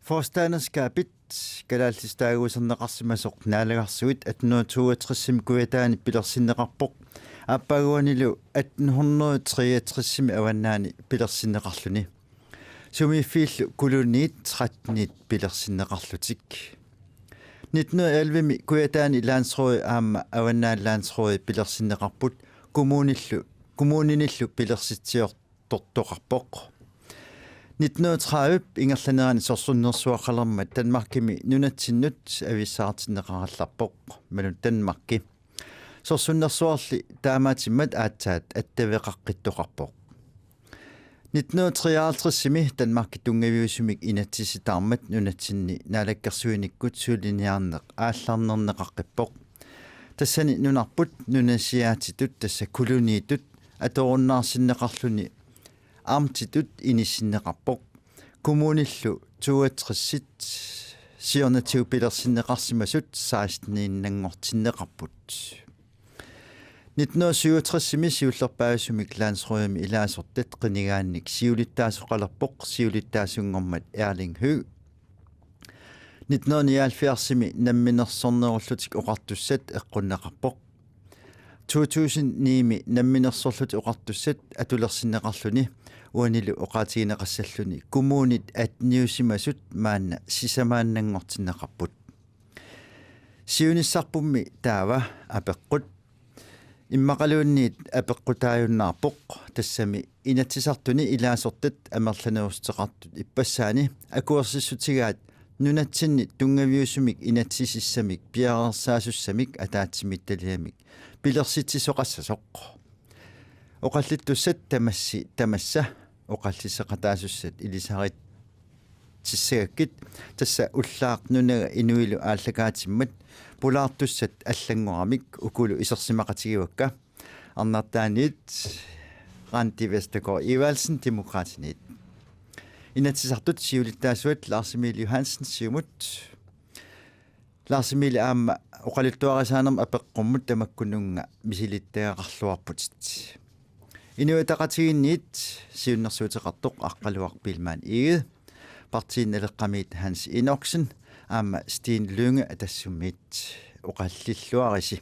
Forstanderskabet kalaaltistaaguuserneqarsimasoq naalagarsuit 1862 kuataani pilersinneqarpoq аппагуанилу 1863 аваннаани пилерсиннеқарлүни сумииффииллу кулуниит 13-ниит пилерсиннеқарлутик 1911 куятаани лаансруи аама аваннаан лаансруи пилерсиннеқарпут коммуниниллу пилерситсиортортоқарпоқ 1930 ингерланерани сорсуннерсуақалермат танмаркими нунатсиннут ависсаартиннеқаралларпоқ малун танмарки сорсуннерсуарли таамаатиммат аатсаат аттавеқаққиттоқарпоқ 1953-ми танмарки тунгавиусумик инатсиситаармат нунатсинни наалаккерсуиниккут суулиниарнеқ ааллаарнернеқаққиппоқ тассани нунарпут нунасиаатитут тасса кулуниитут аторуннаарсиннеқарлүни армтитут иниссиннеқарпоқ коммуниллу 62 сиорнатиу пилерсиннеқарсимасут 16-нииннангортиннеқарпут 1967-ми сиуллерпаасумик лаансруями илаасортат қинигаанник сиулиттаасоқалерпоқ сиулиттаасунгормат Erling Høeg 1979-ми намминерсорнеруллутик оқартуссат эққуннеқарпоқ 2009-ми намминерсорлут оқартуссат атулерсиннеқарлүни уанилу оқаатигинеқассаллуни коммунит атниусимасут маанна сисамааннангортиннеқарпут сиуниссарпумми таава апеққут иммақалуунниит апеққутааюннаарпоқ тассами инатсисартуни илаасортат амерланерустеқартут иппассаани акуерсиссутигаат нунатсинни тунгавиусумик инатсисиссамик пиарерсаасуссамик атаатсимитталиамик пилерситсисоқассасоқ оқаллиттуссат тамасса оқаллисеқатаасуссат илисарит тиссагаккит тасса уллаақ нунага инуилу ааллагаатиммат пулаартуссат аллангуарамик укулу исерсимақатигивакка арнартааниит Randi Vestergaard Evalsen Demokratiniit инатсисартут сиулиттаасуат Lars Emil Johansen сиумут Lars Emil аама оқалиттуарасаанерма апеққуммут тамаккунунга мисилиттаагарлуарпутит инуатақатигинниит сиуннэрсуутеқартоқ аққалуарпилмаан иге партиинналеққамиит Hans Enoksen аама Steen Lynge атассуммиит оқаллиллуариси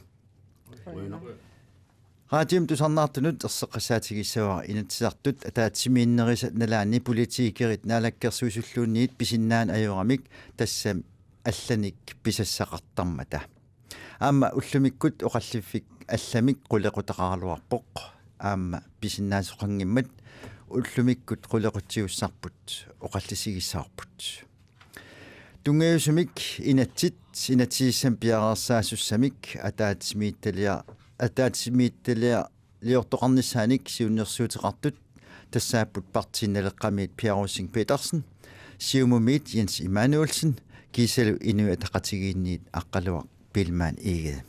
Радиум тусарнаартунут ерсеққассаатигиссавара инатсисартут атаатсимииннерисат налаани политикерит наалаккерсуусуллуунниит писиннаан аюрамик тассам алланик писассақартармата аама уллумиккут оқаллиффик алламик қулеқутақаралуарпоқ аама писиннаасоқангиммат уллумиккут қулеқутсиуссарпут оқаллисигиссаарпут тунгаюсумик инатсиссам пиарерсаасуссамик атаатсимиитталиа лиортоқарниссааник сиуннерсуутеқартут тассааппут партиинналеққамиит Пиарусинг Петерсен сиумумиит Jens Emanuelsen киселу инуатақатигиинниит аққалуақ пилмаан иге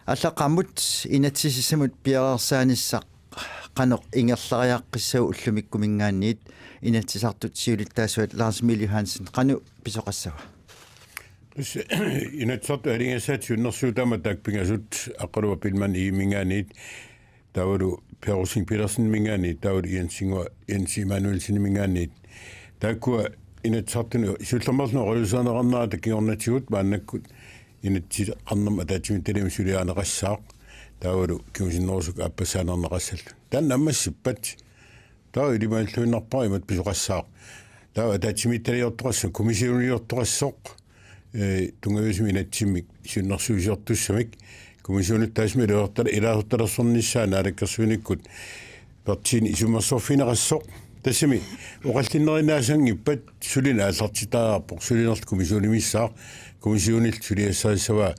аллаққаммут инатсисисамут пиарерсааниссақ қаноқ ингерлариаққиссау уллумиккумингаанниит инатсисартут сиулиттаасуат Lars Emil Johansen қану писоқассава инатсарт алингасаат сиуннэрсуутаама таакпингасут аққалуа пилман иимингаанит тавалу Пиарусинг Петерсен мингаанит тавалу Jens Emanuelsen мингаанит тааккуа инатсартуну суллермарлну ролусаанеқарнаа такиорнатигут мааннаккут инатси қарнерма таатимитталима сулиаанеқассаақ тавалу кимусиннерусук аппасаанернеқассаллу таан аммассиппат таа илимааллуиннарпаримат писоқассаақ таа таатимитталиортоқассу комиссиониортоқассоқ тунгависми инатсиммик сиуннэрсуисиортуссамик комиссионит таасми илаасутталерсорниссаа наалаккерсуиниккут партиини исумерсорфинеқассоқ тассами оқаллиннеринаасангиппат сулина ааллартитаарпоқ сулинерт комиссионимиссаа комиссионил сулиассаасава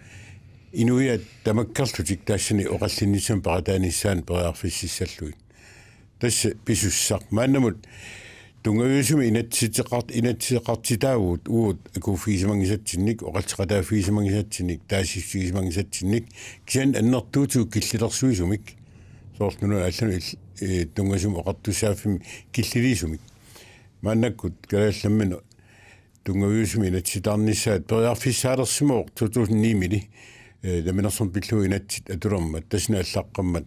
инуиат тамаккарлутик таассани оқаллиннисам паратааниссаан периарфиссиссаллуит тасса писуссақ мааннамут тунгавиусуми инатсиқартитаагут уут акуффигисимангисатсинник оқалтеқатааффигисимангисатсинник таасиссигисимангисатсинник киан аннертуутук киллилерсуисумик соортнуна аллану тунгасум оқартуссааффими киллилисумик мааннаккут калаалламмину тунгавиусуми инатситаарниссаат периарфиссаалерсимооқ 2009 мили даминерсум пиллуи инатсит атулермат тасна аллаққаммат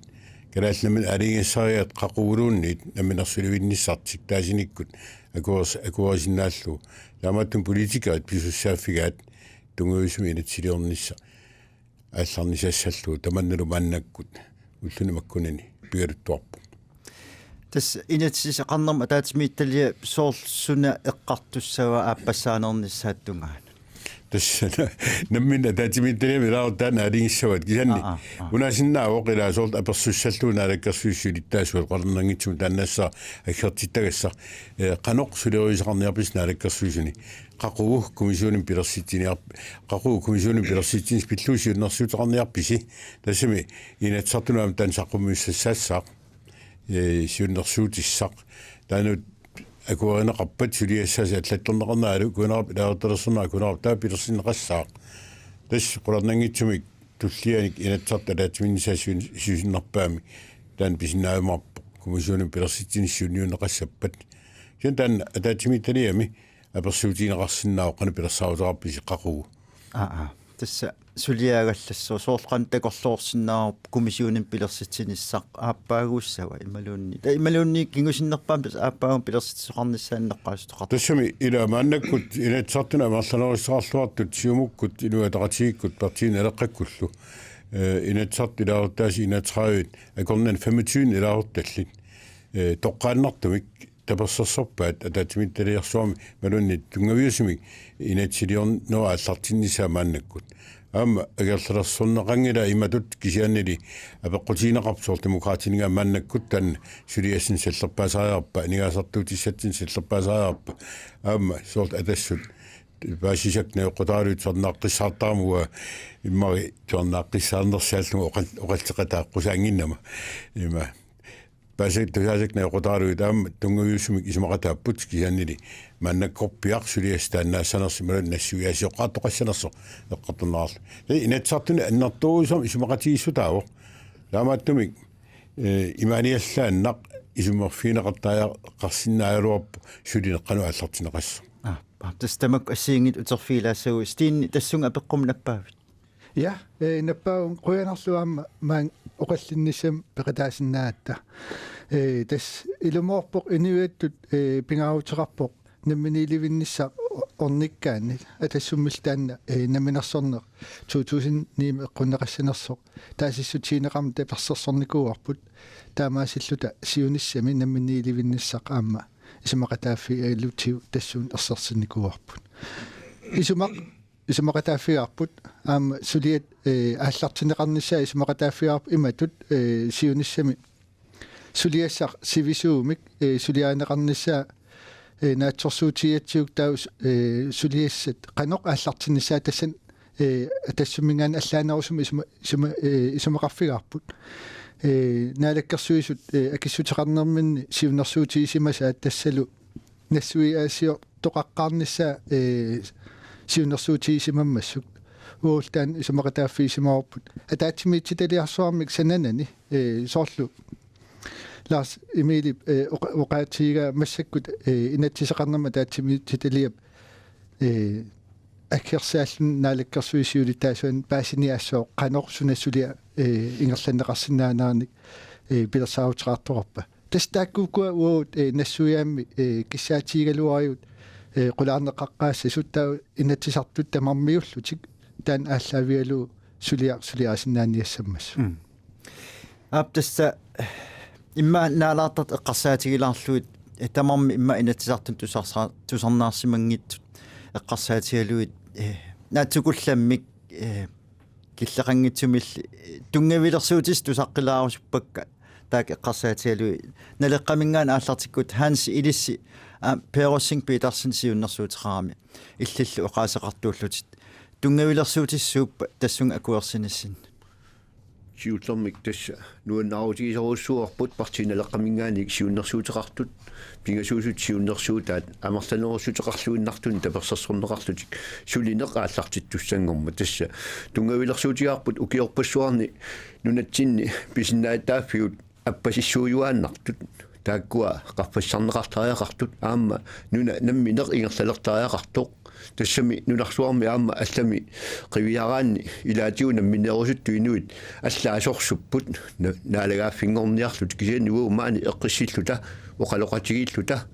kalaallamil aliingassariat qaquluunniit naminarsulivinnissartik taasinikkut akuasinaallu laamattun politikaat pisussaaffigaat tunguisumi inatsiliornissa аалларнисаассаллуу таманналу мааннаккут уллунимаккунани пигалуттуарпу тас инатсисеқарнерма таатимиитталия соорлсуна эққартуссава ааппассаанернissaаттунгаана тассана наммина таатимиитталиами лаартаана алингиссават кисанни унасиннаа оқила соорт аперсуссаллуна алаккерсуиссулиттаасуал қалернангитсум тааннассаа аггертиттагасса қаноқ сулеруисақарниарписна алаккерсуисуни qaquu komissionin pilersitiniar qaquu komissionin pilersitinis pilluusiunnersuutaqarniarpisi tassami inatsartunaam tan saqqumissassaq siunnersuutissaq taanut akuarineqarpat suliassasa allattorneqarnaalu kuinarap ilaaterserna kuinarap taa pilersinneqassaaq tass qularnangitsumik tullianik inatsarta laatiminnissaasuusinnerpaami taan pisinnaayumarpo komissionin pilersitinissuunniunneqassappat sen tan ataatimittaliami аперсуутинеқарсинаау қана пилерсаутарапписи қақугу тасса сулиаагаллассуу соорлқан такорлуорсинаарп комиссионин пилерситсиниссақ ааппаагууссава ималуунни кингусиннерпаам тас ааппаагун пилерситсоқарниссааннеққаастоқар тассами ила мааннаккут инатсартуна марланерissaqarluartut сиумуккут инуатақатигиккут партиин алеққаккуллу инатсарт илаартааси инатраавит акорнан 25 илаарталлит тоққааннартумик таперсерсорпаат атаатимитталиарсуами малунни тунгавиусимик инатсилиорнуа аллартиннисаа мааннаккут аама агерлерсорнеқангила иматут кисианнили апеққутинеқарпсоор демократинингаа мааннаккут тан сулиассин саллерпаасариарпа нигаасартуутиссатсин саллерпаасариарпа аама соорт атассут баасисак неоқутаалуут сорнааққиссаартарамуа иммари сорнааққиссаарнерсааллуга оқалтеқатааққусаангиннама има басик тусаасик неоқутаалуут аама тунгавиусумик исмақатааппут кисианнили мааннаккорпиар сулиастаанаасанерсималун нассуиасиоққааттоқассанерсо эққартунаарл инатсартуни аннертуусом исмақатигиссутаавоқ таамааттумик иманиаллааннақ исумерфинеқартаая қарсиннаалуарпу сулинеққану аллартинеқассо тастамак ассиингит утерфилаассагу стиинни тассунга апеққумнаппаавит ja наппаун қуянерлуамма маан оқаллиннисам пеқатаасиннаатта тас илумоорпоқ инуаттут пингаарутеқарпоқ намминиливиннисса орниккаани атассуммилтаанна наминерсорнеқ 2009 эққуннеқассанерсоқ таасиссутиинеқарма таперсерсорникууарпут таамаасиллута сиуниссами намминиливинниссақ аама исмақатааффи лутиу тассуун ерсерсинникууарпут исмақатааффиарпут аама сулиат ааллартинеқарнissaа исмақатааффиарп иматут сиуниссами сулиассақ сивисуумик сулиаанеқарнissaа наатсорсуутиатсиук таа сулиассат қаноқ ааллартиннissaа тассан тассумингаан аллаанерусум исмақарфигарпут наалаккерсуисут акиссутеқарнерминни сиунерсуутиисимасаат тассалу нассуиаасио тоқаққарнissaа сиунерсуутиисимаммассук уултаан исмақатааффиисимаарпут атаатимиитситалиарсуармик сананани соорлу лас эмили оқаатига массаккут инатсисеқарнерма таатимиитситалиап аккерсааллун наалаккерсуисиулитаасуан паасиниаассоо қанорсунассулиа ингерланнеқарсинаанаарник пилерсаавутеқарторпа тастааккукуа уут нассуяамми киссаатигалуариут qulaarneqqaqqaassa suttaa inatsisartut tamarmiullutik taan aalлаавиалу сулиааsinnaaniassammas аптасса имма наалаартат эққарсаатигилаарлуит тамарми имма инатсисартут тусарнаарсимангит эққарсаатигалуит наатсукулламмик киллеқангитсумил тунгавилерсуутис тусаққилаарусуппакка таак эққарсаатигалуи налеққамингаан ааллартиккут ханс илисси пероссинг питерсен сиуннерсуутеқарами иллиллу оқаасеқартууллутит тунгавилерсуутиссууппа тассунга акуерсинассин сиутлэрмик тасса нуаннаарутигисоруссуарпут партиналеққамингааник сиуннерсуутеқартут пингасуусут сиуннерсуутаат амерланерусутеқарлуиннартун таперсерсорнеқарлутик сулинеқ ааллартиттуссангорма тасса тунгавилерсуутиарпут укиорпассуарни нунатсинни писиннаатааффиут аппасиссууюааннартут taakkua qarpassarneqartariaqartut aamma nuna namminer ingersalertariaqartoq тассами нунарсуарми аама аллами qiviyaraanni ilaatiuna minnerusuttu inuit аллаасорсуппут наалагааффингорниарлут кисианнугу маани эққиссиллута оқалоқатигииллута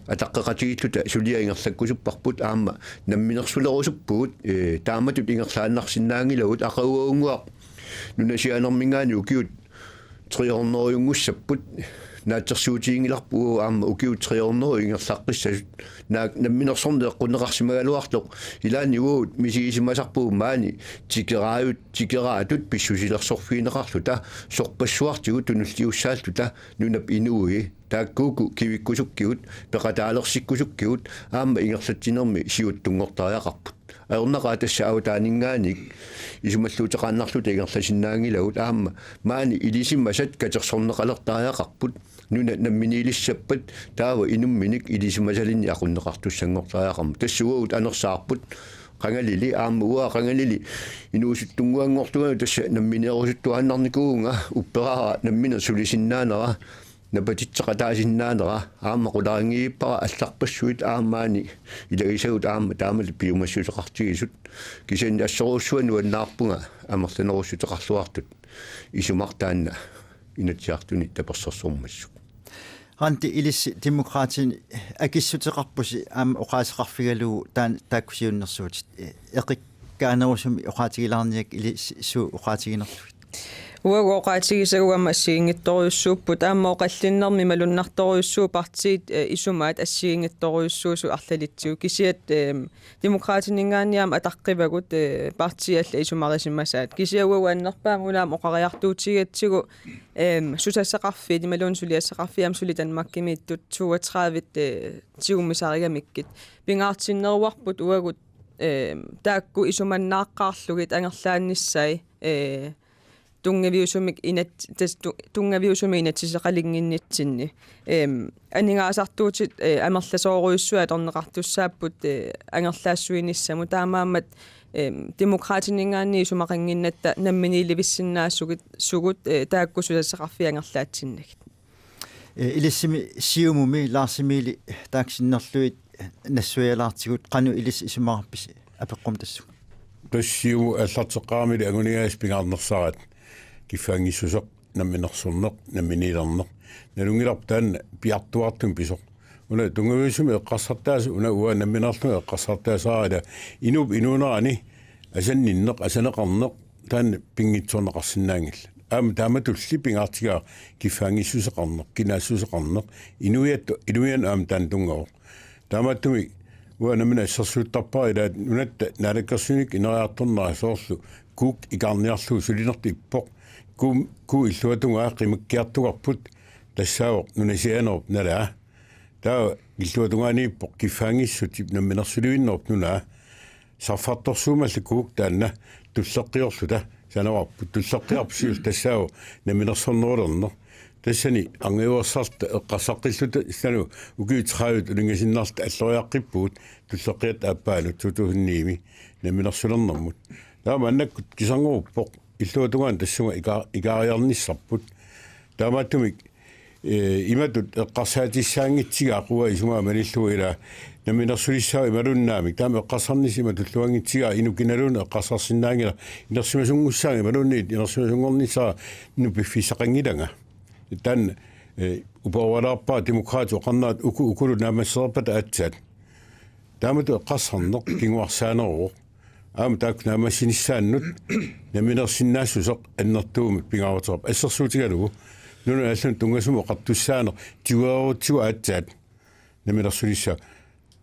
атаққеқатигииллута сулиаингерлаккусуппарпут аама намминерсулерусуппуут тааматут ингерлааннарсинаангилагут ақаууунгуақ нунасианермингаани укиут триорнеруйунгуссаппут наатсерсуутиингиларпуу аама укиут триорнеру ингерлаққиссасут намминерсорнеэққунеқарсимагалуартоқ илаанниуут мисигисимасарпуу маани тикераатут писсусилерсорфиинеқарлута сорпассуартигу тунуллиуссаалтута нунап инууи тааккууку кивиккусуккиут пеқатаалерсиккусуккиут аама ингерлатсинерми сиуттунгортариақарпут аернақаа тасса аутаанингааник исумаллуутеқааннарлута ингерласиннаангилагут аама маани илисиммасат катерсорнеқалертариақарпут нуна намминилиссаппат таава инумминик илисимасалинни ақуннеқартуссангортариақарма тассугуут анерсаарпут qangalili aamua qangalili inuusuttunguangortuga tassa nammineerusuttuannarnikuunga upperara nammina sulisinnaanera napatitseqataasinnaaneqa aamma qularingiippara алларпассуит аамаани илагисагут аамма таамали пиумассутеқартигисут кисианни ассоруussуани уаннаарпунга амерланеруссутеқарлуартут исумартаанна инатсиартуни таперсерсормассу ранти илис демократин акиссутеқарпуси аама оқаасеқарфигалуу тааккусиуннэрсуут эқиккаанерусуми оқаатигилаарниак илис су оқаатигинерлуит уагоqaатигисагуама ассигингитторюссууппут аама оқаллиннэрми малуннарторюссуу партиит исумаат ассигингитторюссуусу арлалитсиу кисиат демократинингаанниама атаққивагут партиалла исумарисимасаат кисиагуаннерпаам улаам оқариартуутигатсигу сусассақарфи малун сулиассақарфиам сули танмаккимииттут 32-вит тигуммисаригамиккит пингаартиннеруарпут уагут таакку исуманнааққаарлугит ангерлаанниссай тунгавиусумик инат тунгавиусуми инатсисеқалингиннитсинни анигаасартуутит амерласооруйуссуа торнеқартуссааппут ангерлаассуиниссаму таамаамат демократинингаанни сумақангиннатта намминилевиссиннаассугит сугут тааккусусассақарфи ангерлаатсиннагит илиссими сиумуми лаарсимили тааксиннерлуит нассуялаартигут қану илис исумаарпис апеққум тассуг тассиу аллартеққаамили агунигаас пингаарнерсарат киффангиссусеқ намминерсорнеқ намминилернеқ налунгиларп таан пиартуартум писоқ уна тунгависуми эққарсартаасу уна уа намминерлуми эққарсартаасаарила инуунерани асанниннеқ асанеқарнеқ таан пингитсорнеқарсинаангилла аама тааматулли пингаартигаа киффангиссусеқарнеқ кинаассусеқарнеқ инуян аама таан тунгавоқ таамааттуми уа наммина ассерсууттарпаа илаат нунатта налаккерсуник инериарторнера соорлу кук игарниарлу сулинерти иппоқ ку иллуатунгаа қимаккиартугарпут тассаавоқ нунасианерп налаа таа иллуатунгаани иппоқ киффаангиссутип намминерсулуиннерп нунаа сарфарторсуумалла кук таанна туллеққиорлута санаварпут туллеққиарпсуул тассаав намминерсорнерулернер тассани ангеуерсарт эққарсаққиллута исану укиутраавит улингасиннарт аллориаққиппуут туллеққиат ааппаалу тутуунниими намминерсулернэрмут таама аннаккут кисангоруппоқ иллуатунгаан тассуга икаариарниссарпут таамааттумик иматут эққарсаатиссаангитсигаақуа исунгаа маниллуа ила намминерсулиссаа ималуннаамик таама эққарсарнисима туллуангитсигаа инукиналуна эққарсарсинаангила инерсимасунгуссаанги малунниит инерсимасунгорнисаа нупиффисақангиланга тан упавалаарпаа демокраат оқарнаат укулу наамассерпата атсаат таамату эққарсарнеқ кингуарсаанероо аама таак наамассиниссааннут наминерсиннаассусеқ аннертуумик пингаарутерп ассерсуутигалугу нуна аллун тунгасумо қартуссаанер тигуаруутсуа атсаат наминерсулисса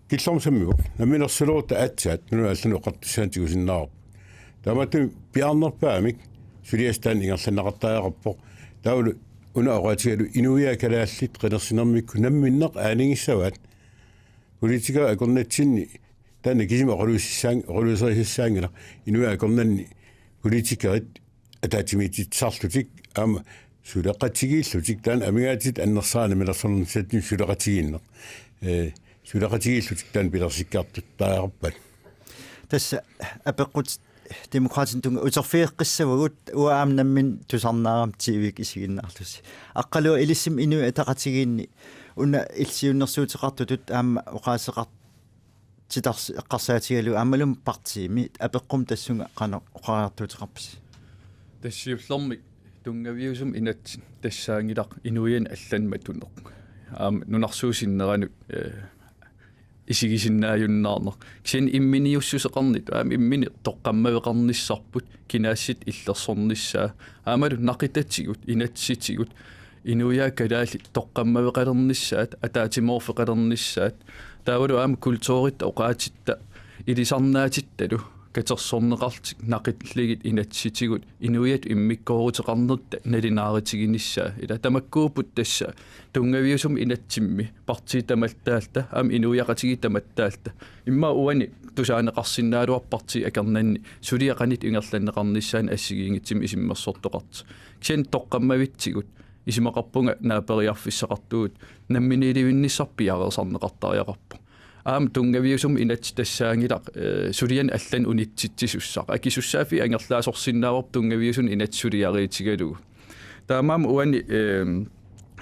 киллормсаммигу наминерсулуурта атсаат нуна аллун қартуссаантигусиннаарп таамату пиарнерпаамик сулиастаан ингерланнақартааяқарпоқ таулу уна оратигалу инуиа калааллит қинерсинермикку намминнеқ аалингиссаваат политика акорнатсинни таана кисима ролусерисаангила инуиа акорнанни политикерит атаатимититсарлутик аама сулеқатигииллутик таана амигаатит аннерсаана милерсорнсаттин сулеқатигииннеқ сулеқатигииллутик таана пилерсиккаартут тааярпат тасса апеққут demokraatin tunga uterfiiqqissavagut uaamnammin tusarnaaram TV isiginnaarlusi aqqalua ilissim inu ataqatigiinni una ilsiunnersuutiqartutut aamma uqaaseqart titars eqqarsaatigalu aamalum partiimi apeqqum tassunga qana uqaartuutiqarpis тассиуллэрми тунгаviusum инатсин тассаангилақ инуиан алланматунеқ нунарсуусиннеранут исигисиннааюннаарнер кисин имминиуссусеқарнит иммини тоққаммавеқарниссарпут кинаассит иллерсорниссаа аамалу нақитатсигут инатситигут инуиа калаали тоққаммавеқалерниссаат атаатиморфеқалерниссаат таавалу аама культуурит оқаатитта илисарнаатитталу катерсорнеқартик нақитлигит инатситигут инуиат иммиккоорутеқарнерта налинааратигиниссаа ила тамаккуупут тасса тунгавиусум инатсимми партиитамалтаалта аам инуиақатигитаматтаалта имма уани тусаанеқарсиннаалуарпарти акернанни сулиақанит ингерланнеқарниссаан ассигиингитсим исиммерсортоқарт кисен тоққаммавитсигут исимақарпунга наапериарфиссақартуут намминиливинниссарпиареерсарнеқартариақарпу аам тунгаviusum инат тассаангилақ сулиан аллан унитситсисуссақ акисуссаафи ангерлаасорсиннаавар тунгаviusun инат сулиариитигалугу таамаам уани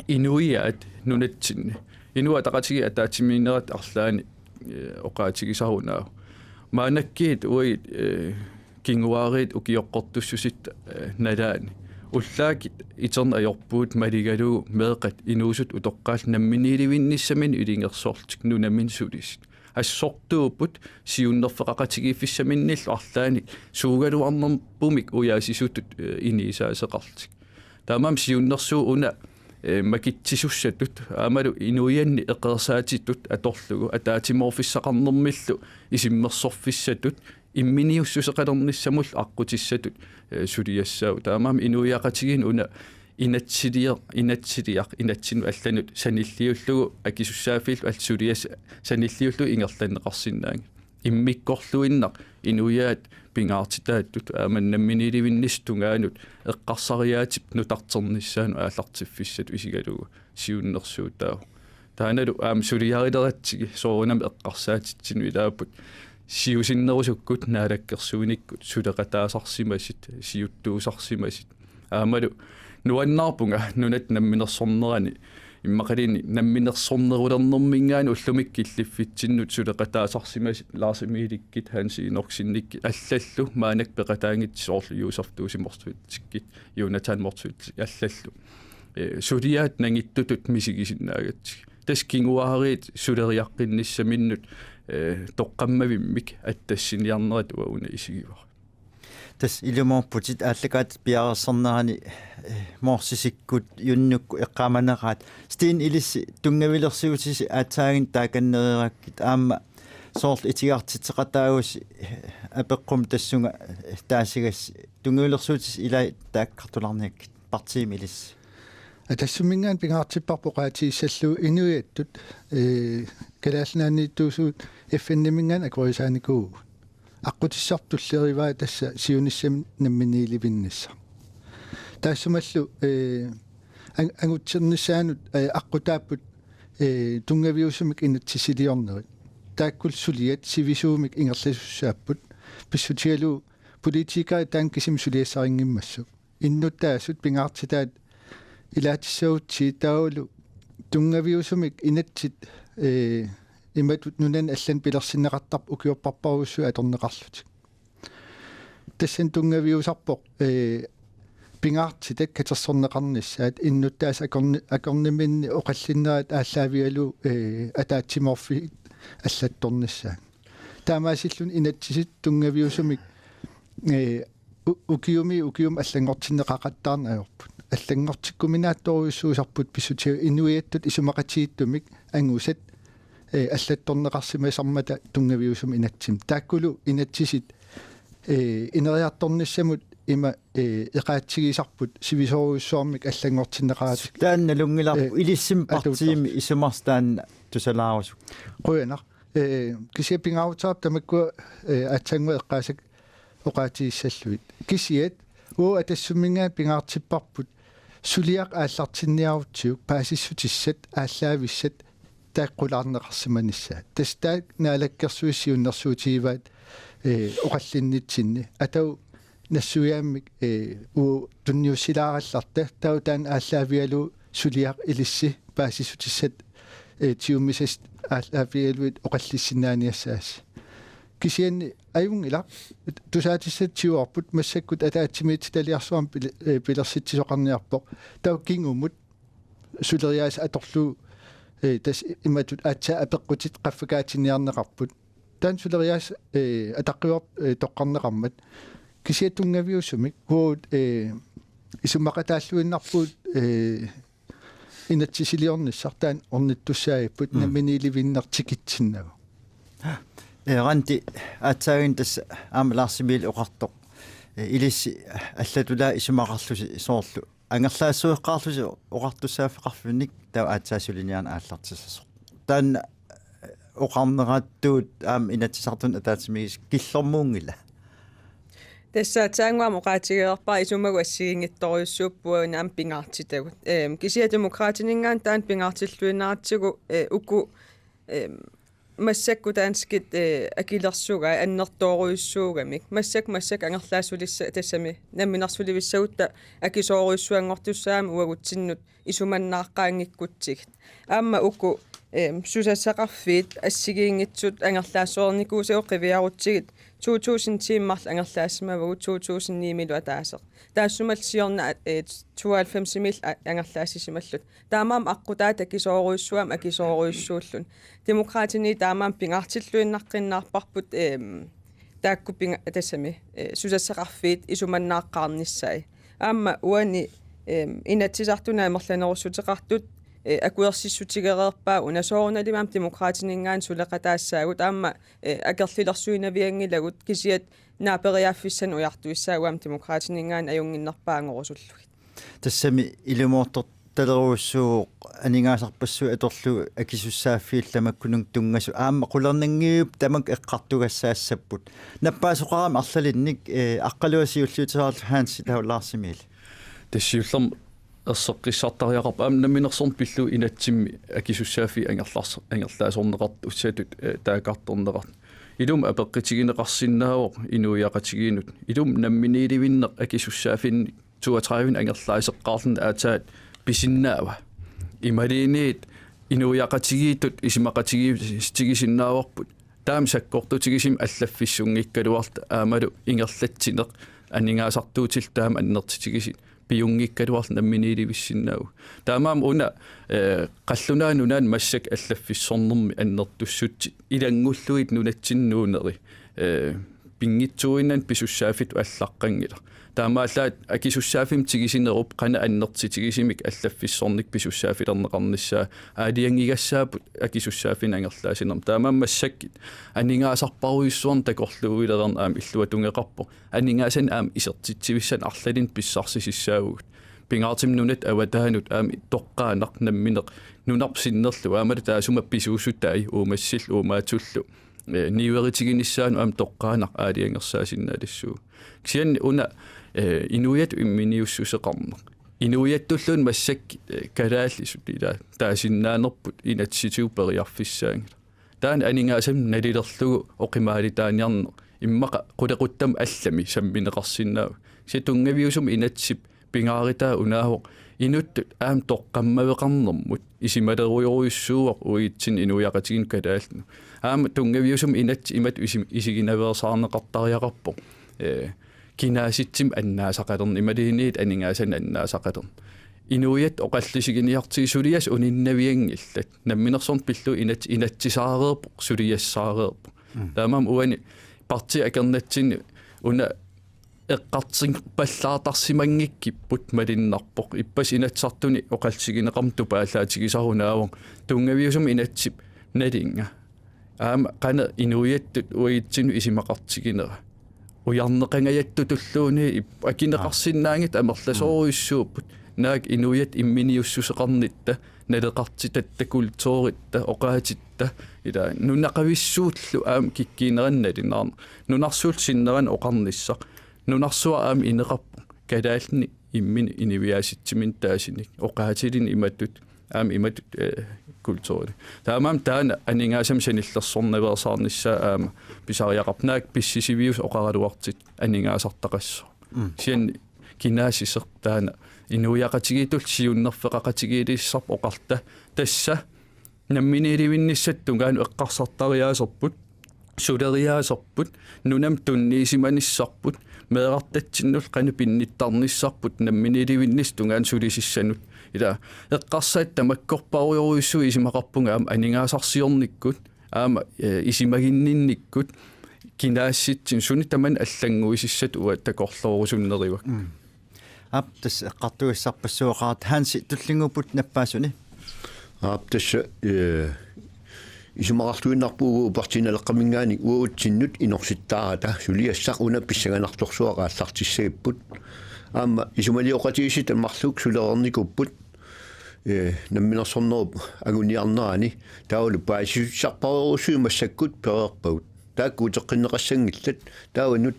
инуиаат нунатсинни инуа тақатиги атаатимиинерат арлаани оқаатигисарунаа маанаккиит уит кингуарит укиоққортуссусит налаани уллаакит итерна ajorpuut малигалуу меэқат инуусут утоққаал намминиливинниссамин илингерсоортик нунамин сулисит ассортууппут сиуннерфеқақатигииффиссаминнилл арлаани суугалуарнерпумик уяасисутут иниисаасеқартик таамаам сиуннерсуу уна макитсисуссатут аамалу инуианни эқерсаатиттут аторлугу атаатиморфиссақарнермиллу исиммерсорфиссатут имминиуссусеқалерниссамул аққутиссатут сулиассау таамаам инуиақатигин уна инатсилиақ инатсину алланут саниллиуллугу акисуссаафииллу алсулиас саниллиуллу ингерланнеқарсинаанги иммиккорлуиннақ инуиаат пингаартитааттут ааманнамминиливиннис тунгаанут эққарсариаатип нутартерниссаану ааллартиффиссату исигалугу сиуннерсуутаа тааналу аам сулиарилератсиги соорунам эққарсаатитсину илаапут сиусиннерусуккут наалаккерсуиниккут сулеқатаасарсимасит сиуттуусарсимасит аамалу нуаннаарпунга нунат намминерсорнерани иммақалини намминерсорнерулернэрмингаани уллумик киллиффитсиннут сулеқатаасарсимасит лаарсимииликкит ханси норсинникки аллаллу маанак пеқатаангит соорлу юусартуусиморсуитсиккит юнатан морсуит аллаллу сулиаат нангиттутут мисигисиннаагатсиг тас кингуаарит сулериаққинниссаминнут тоққаммавиммик аттассиниарнерат уауна исигивар тас илуморпутит ааллакаат пиарерсернерани моорсисиккут юннукку эққаманераат стин илис тунгавилерсиутиси аатаагин тааканнерераккит аама соорл итигаартитеқатаагус апеққум тассунга таасигас тунгавилерсиутис илай тааккартуларниаккит партиим илис атассумингаан пингаартиппарпо qaatiissalluu inuiattut калаалнаанниттуусуут FN-nimmingaan акорисааникуу аққутиссартуллериваа тасса сиунissam намминииливиннисса таассумаллу ангутсернissaanут аққутааппут тунгаviusumik инатсисилиорнерит тааккул сулиат сивисуумик ингерласуссааппут писсутигалу политикаа таанкисим сулиассарингиммассу иннуттаасут пингаартитаат илаатиссаутси таулу тунгаviusumik инатсит иматут нунан аллан пилерсиннеқартарп укиорпарпаруссу аторнеқарлутик тассан тунгаviusарпоқ пингаартитак катерсорнеқарниссаат иннуттаас акорниминни оқаллиннерат ааллаавиалу атаатсиморфи аллатторниссаа таамаасиллун инатсисит тунгаviusumik укиум аллангортиннеқақаттаарнаажорпут аллангортиккуминаатторуйуссуусарпут писсутига инуиаттут исумақатииттумик ангусат аллатторнеқарсимасармата тунгаviusum инатсим тааккулу инатсисит инериарторниссамут има эқаатсигисарпут сивисоруйуссуармик аллангортиннеқаратик таанналунгиларпу илиссим партиими исумарстаан тусалаарусу қуянар кисиапингаутаап тамаккуа атсангуа эққаасак оқаатииссаллуит кисиат атассумингаа пингаартиппарпут сулиақ ааллартинниарутсиук паасиссутиссат ааллаависсат тааққулаарнеқарсиманissaat тастаак наалаккерсуиссиуннэрсуутигиваат oqallinnitsinni atau нассуяаммик у тунниуссилааралларта таутаан ааллаавиалу сулиақ илисси паасисутиссат тиуммисас ааллаавиалуит оқаллиссинааниассаас кисианни аюнгила тусаатиссат тиуарпут массаккут атаатсимиит талиарсуам пилерситсисоқарниарпоқ тау кингумут сулериаас аторлу тас иматут аатса апеққутит қаффакаатинниарнеқарпут таан сулериаас атаққиуар тоққарнеқармат кисиатунгавиусумик хуут исуммақатааллуиннарпут инатсисилиорниссартаан орниттуссаиппут наминиливиннартикитсиннагу ранти атсаагин тас аамалаарсимиил оқартоқ илисси аллатулаа исумақарлуси соорлу ангерлаассуеққарлуси оқартуссааффеқарфинник таа аатсаасулиниарна ааллартисасоқ таан оқарнерааттуут аам инатсисартун атаатсимигис киллэрмуунгила tässä tangwamo qaatigeerpa isumagu assigiingittoriussuuppuuna naam pingaartitagut kisiademokraatiningaan taan pingaartilluinaartigu uku массакку таанскит акилерсуга аннертооруйуссуугамик масsak анерлаассулисса тассами намминарсуливиссагутта акисооруйуссуангортуссаами уагутсиннут исуманнааққаангиккутсигит аама уку сусассақарфиит ассигиингитсут ангерлаассуорникуусео қивиарутсигит 2000 timmar ангерлаассимавагу 2000 милу атаасеқ таассумалсиорна 92 мил ангерлаассисималлут таамаам аққутаа такисооруйуссуам акисооруйуссууллун демократини таамаам пингартиллуиннаққиннаарпарпут таакку пинга тассами сусассақарфиит исуманнааққарниссай аама уани инатсисартунаа мерланеруссутеқартут акуерсиссутигереерпаа унасоорналимаам демократинингаан сулеқатаассаагут аама акерлилерсуинавиангилагут кисиат наапериааффиссан уяртуиссаагуам демократинингаан аюнгиннерпаангорусуллугит тассами илумоортор талеруссуу анингаасарпассу аторлу акисуссааффиилламаккунун тунгасу аама qulernangiup тамак эққартугассаассаппут наппаасоқарами арлалинник аққалуасиуллуутераарлу хаанси таулаарсимиил тассиуллерм ерсоққиссартариақарп аамнаминерсорн пиллу инатсимми акисуссаафи ангерлаасорнеқарт уссаатут таакарторнеқарт илум апеққитигинеқарсиннаавоқ инуиақатигиинут илум намминиливиннеқ акисуссаафинни 32 ангерлаасеққарлун аатаат писиннаава ималиниит инуиақатигиитут исимақатигиистигисиннааварпут таам саккортутигисим аллаффиссунгиккалуарта аамалу ингерлатсинеқ анингаасартуутил таам аннертитигисин пиунгиккалуар намминиливиссиннаау таамаам уна қаллунаанунaan массак аллаффиссорнэрми аннертуссутти илангуллуит нунатсиннуунери пингитсуиннан писуссаафит аллаққангила таамааллаат акисуссаафим тигисинеруп қана аннертитигисимик аллаффиссорник писуссаафилернеқарниссаа аалиангигассаапут акисуссаафин ангерлаасинерм таамаам массаккит анингаасарпаруйуссуарн такорлууилерерн аам иллуатунгеқарпо анингаасан аам исертитсивиссан арлалин писсарсисиссаагут пингаартим нунат аватаанут аами тоққаанақ намминеқ нунарпсиннерлу аамала таасума писууссутаи уумассил уумаатуллу ниуеритигиниссаан аам тоққаанақ аалиангерсаасиннаалиссуу кисианни уна инуят имминиуссусеқарнеқ инуяттуллуун массак калааллисут ила таасиннаанерпут инатситиупериарфиссаангила таан анингаасам налилерлугу оқимаалитааниарне иммақа қулеқуттам аллами самминеқарсиннаау ситунгавиусум инатсип пингааритаа унаавоқ инуттут аам тоққаммавеқарнэрмут исималеруйоруйуссууоқ уитсин инуяқатигин калаалну аама тунгавиусум инат имат исигинавеерсаарнеқартариақарпо кинааситсим аннаасақалерни ималиниит анингаасан аннаасақалерни инуят оқаллисигиниартигисулиас униннавиангиллат намминерсорн пиллу инатсисаареерпо сулиассаареерпо таамаам уани парти акернатсини уна эққартсин паллаатарсимангиккиппут малиннарпоқ иппас инатсартуни оқалсигинеқармту пааллаатигисарунаавон тунгавиусум инатсип налинга аама қана инуяттут уитсину исимақартигинера уярнеқангаятту туллууни акинеқарсиннаангит амерласооруйуссууппут наак инуят имминиуссусеқарнитта налеқартитатта культууритта оқаатитта ила нунақависсуутлу аам киккиинеранналинаарна нунарсуулсиннеран оқарниссақ нунарсуа аам инеқарпу калаални иммини инивиаситсимин таасиник оқаатилин иматтут imat kultuuri taamam taan aningaasam sanillersornaversaarnissa pisariaqarnaak pissisivius oqaraluartit aningaasartaqassu sian kinaasiseq taana inuiaqatigiitul siunnerfeqaqatigiilissarp oqarta tassa namminilivinnissattungaanu eqqarsartariaaserput suleriaaserput nunam tunniisimanissarput meeqartatsinnul qanu pinnittarnissarput namminilivinnistungaan sulisissanut ila eqqarsaat tamakkorparuyoruissui isimaqarpunga aningaasarsiornikkut aama isimaginninnikkut kinaassitsin suni taman allanguisissat uattakorloorusunneriwak tas eqqartuissarpassuoqarat hansi tullinguput nappaasuni tässä isumaqartuinnarpuugu partinaleqqamingaani uutinnut inorsittaarata suliassaq una pissaganartorsuaqaassartissaiput aama isumaliоqatiisi tammarluk sulerernikupput namminersornerup aguniarnerani taulu paasissarparuusuimassakkut pereerpagut taakku teqqinneqassangillat taawanu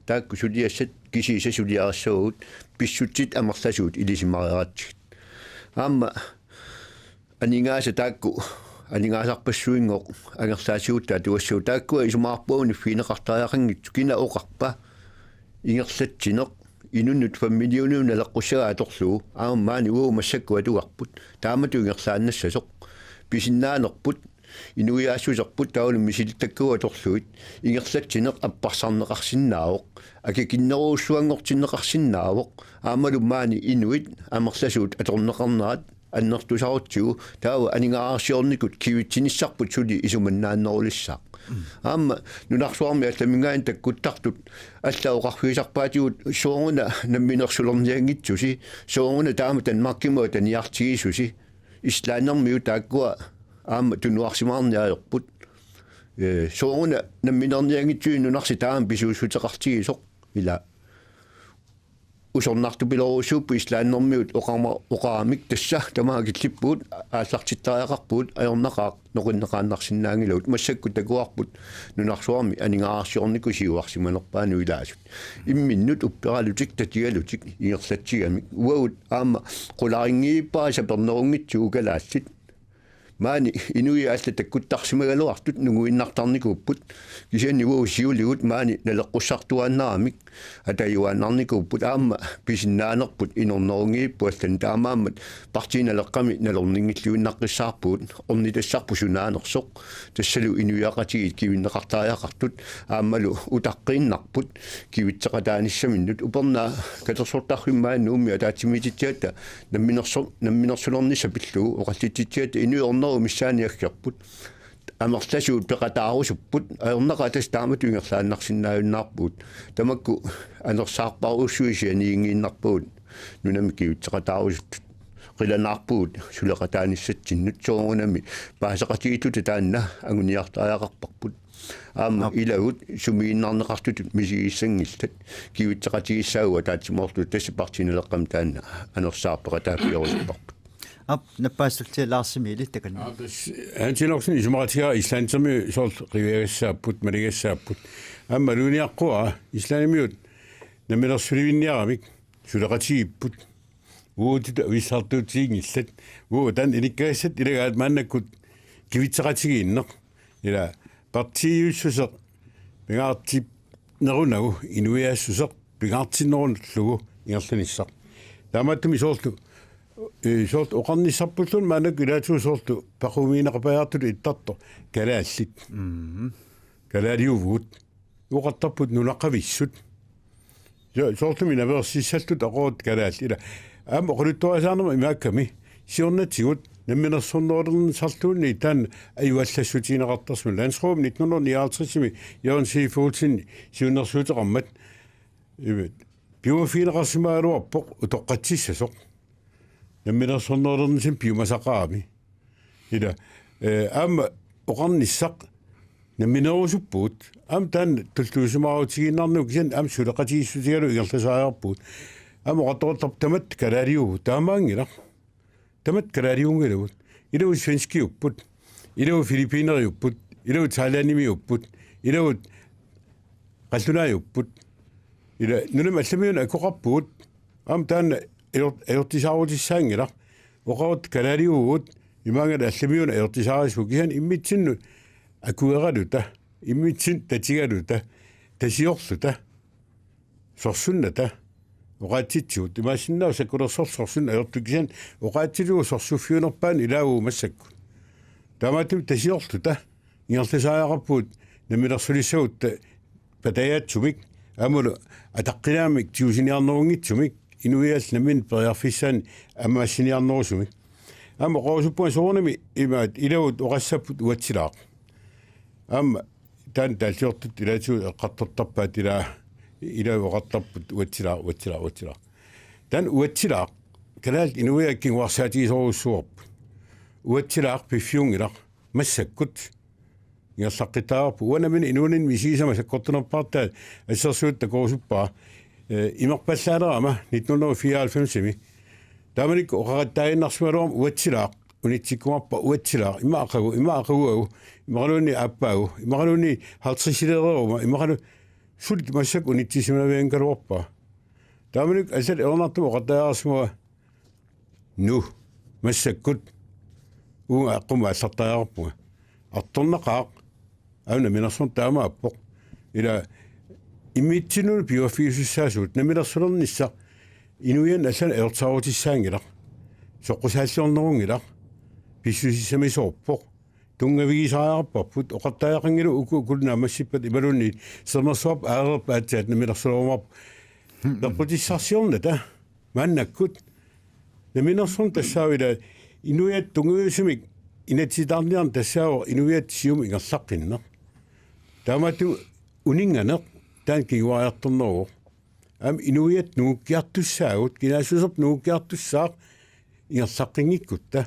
taakku suliassat kisiisa suliarassuugut pissutsit amerlasuut ilisimariaraatsit aama aningaasa taakku aningaasarpassuingoq angerlaasiuttaa tuassuu taakkua isumaarpuuni fiineqartariaqangitsu kina oqarpa ingerlatsineq inunnut familiunuun naleqqussagaa atorluu aammaani uumassakku atuarput taamatu ingerlaannassasoq pisinnaanerput inuiaassuserput taulum misiltakku atorluit ingerlatsineq apparsarneqarsinnaavoq akikinneruussuangortinneqarsinnaavoq aamalummaani inuit amerlasuut atorneqarnerat annertusarutsugu taawa aningaarsiornikut kivitsinissarput suli isumannaannerulissaq aama nunarsuarmi allamingaan takkuttartut allaoqarfiisarpaatigut soonguna namminersulerniangitsusi soonguna taama tanmarkimua taniartigisusi islaanermiu taakkua aama tunuarsimaarniaerput soonguna namminerniangitsuin nunarsi taam pisuussuteqartigisoq ila usornartupiloruussuuppu islaannermiut oqaramik tassa tamaagillippuut aallartittariaqarpuut ajornaqaaq noqinneqaannarsinnaangilut massakku takuarput nunarsuarmi aningaarsiorniku siuarsimanerpaanu ilaasut imminnut upperalutik tatigalutik ingerlatsigami uagut aama qularingiippaa sapernerungitsugu kalaassit maani inui alla takkuttarsimagaluartut nuguinnartarnikuupput kisianni siuligut maani naleqqussartuannaramik atayuannarnikuupput aama pisinnaanerput inornerungiippu allan taamaammat partinaleqqami nalorningilluinnaqqissaarpuut ornitassarpu sunaanersoq tassalu inuiaqatigit kivinneqartariaqartut aammalu utaqqinarput kivitseqataanissaminnut uperna katersortarrimmaannuummi ataatimititsiatta namminersulernisapillugu oqallititsiatta inuiorner missaaniaggerput amerlasuut peqataarusupput ajornaqatas taamatu ingerlaannarsinnaajunnaarpuut tamakku anersaarparuussuisianiingiinnarpuut nunamikivitseqataarusut qilanaarpuut suleqataanissatsinut soongunami paaseqatigitu taanna anguniartaajaqarparput aama ilagut sumiinnarneqartutut misigissanngillat kivitseqatigissaagu taatsimorlu tassipartinaleqqam taanna anersaarpeqataafiorusparput nappaassultialaarsimi takan antinoksin isumaqatiga islaantermi soort riviagassaaput maligassaaput amma luuniaqqua islaanimiut namilersulivinniaramik suleqatigipput uutita uissartuutiingillat tan inikkaissat ilagaat maannakkut kivitseqatigiinneq ila partiiussuseq pingaartip nerunagu inuiaassuseq pingaartinnerunullugu ingerlanissaq taamattumi soorlu soort oqarnissarpullun maanak ilaatu soortu paqumiineqapajaartut ittarto kalaallit kalaaliuvuut uqattarput nunaqavissut soortumi naversissallут aqoot kalaall ila aam oquluttuasaanerma imaakkami siornatsigut namminersornerulern sartuunni taan ayuallassutiineqartarsmu landsroom 1959 Jørgen Seafoodsin siunnersuuteqarmat piumafiineqarsimaaluarpoq utoqqatsissasoq namminersornerlernisin piumasaqaami ila aam oqarnissaq namminerusuppuut aam taan tultuusumaarutiginnarnu kisan aam suleqatigissuutigalu ingerlasaajarpuut aam oqattoqartarp tamat kalaaliugu taamaangilaq tamat kalaaliungilugut ilagu svenskiupput ilagu filipiineriupput ilagu thailandimiupput ilagu qallunaayupput ila nunam allamiun akoqarpuut aam taan ajortisaarutissaangilaq oqaut kanaliuut imanga allamiuna ertisaarisukihan immitsinnu akueraluta immitsin tatigaluta tasiorluta sorsunnata oqaatitsuut imaassinnaa sakulersorsorsunna ertukisan oqaatilugu sorsuffiunerpaan ilaagu massakku tamatum tasiorluta ingerlisaaqarpuut namilersulissagut patayaatsumik amulu ataqqinaamik tiusiniarnerungitsumik inuias namin periarfissaan amaassiniarnerusumik amma qoosuppuan soornami imaat ilagut oqassaput uatsilaaq amma tan talsiortut ilatu eqqartortarpaat ila oqartarput uatsilaaq tan uatsilaaq kalaal inuiakkin warsaatigisoruussuarp uatsilaaq piffiungilaq massakkut ingerlaqqitaarpu uanamin inuunin misiisama sakkortunerpaartaat assersuut takorusuppaa imerpallaalerama 1994 tamanik oqaqattaaginnarsumaluam uatsilaaq unitsikkumarpa uatsilaaq imaqagu imaqaluuni appaagu imaqaluuni haltrisileereruma imaqalu sult massak unitsisimanaviankaluarpa tamanik asal ernertum oqattaagasmua nu massakkut uunga aquma allartaagarpuga artornaqaaq auna minarsun taama appoq ila immitsinunu piuaffiusussaasuut namilersulernissaq inuian allan ertsaarutissaangilaq soqqusaalliornerungilaq pissusissamisoorpoq tungavigisaaqarparput oqartaaqangilu ukulnaamassippat imalunni sernersuap aalerpaatsaat namilersulorumarp perqutissarsiornata maannakkut naminersun tassaavila inuiat tunguusumik inatsitarniarn tassaavo inuiat sium ingerlaqqinneq taamatu uninganeq taan kiguariartorneruq am inuiat nuukkiartussaagut kinaasusop nuukkiartussaaq ingerlaqqingikkutta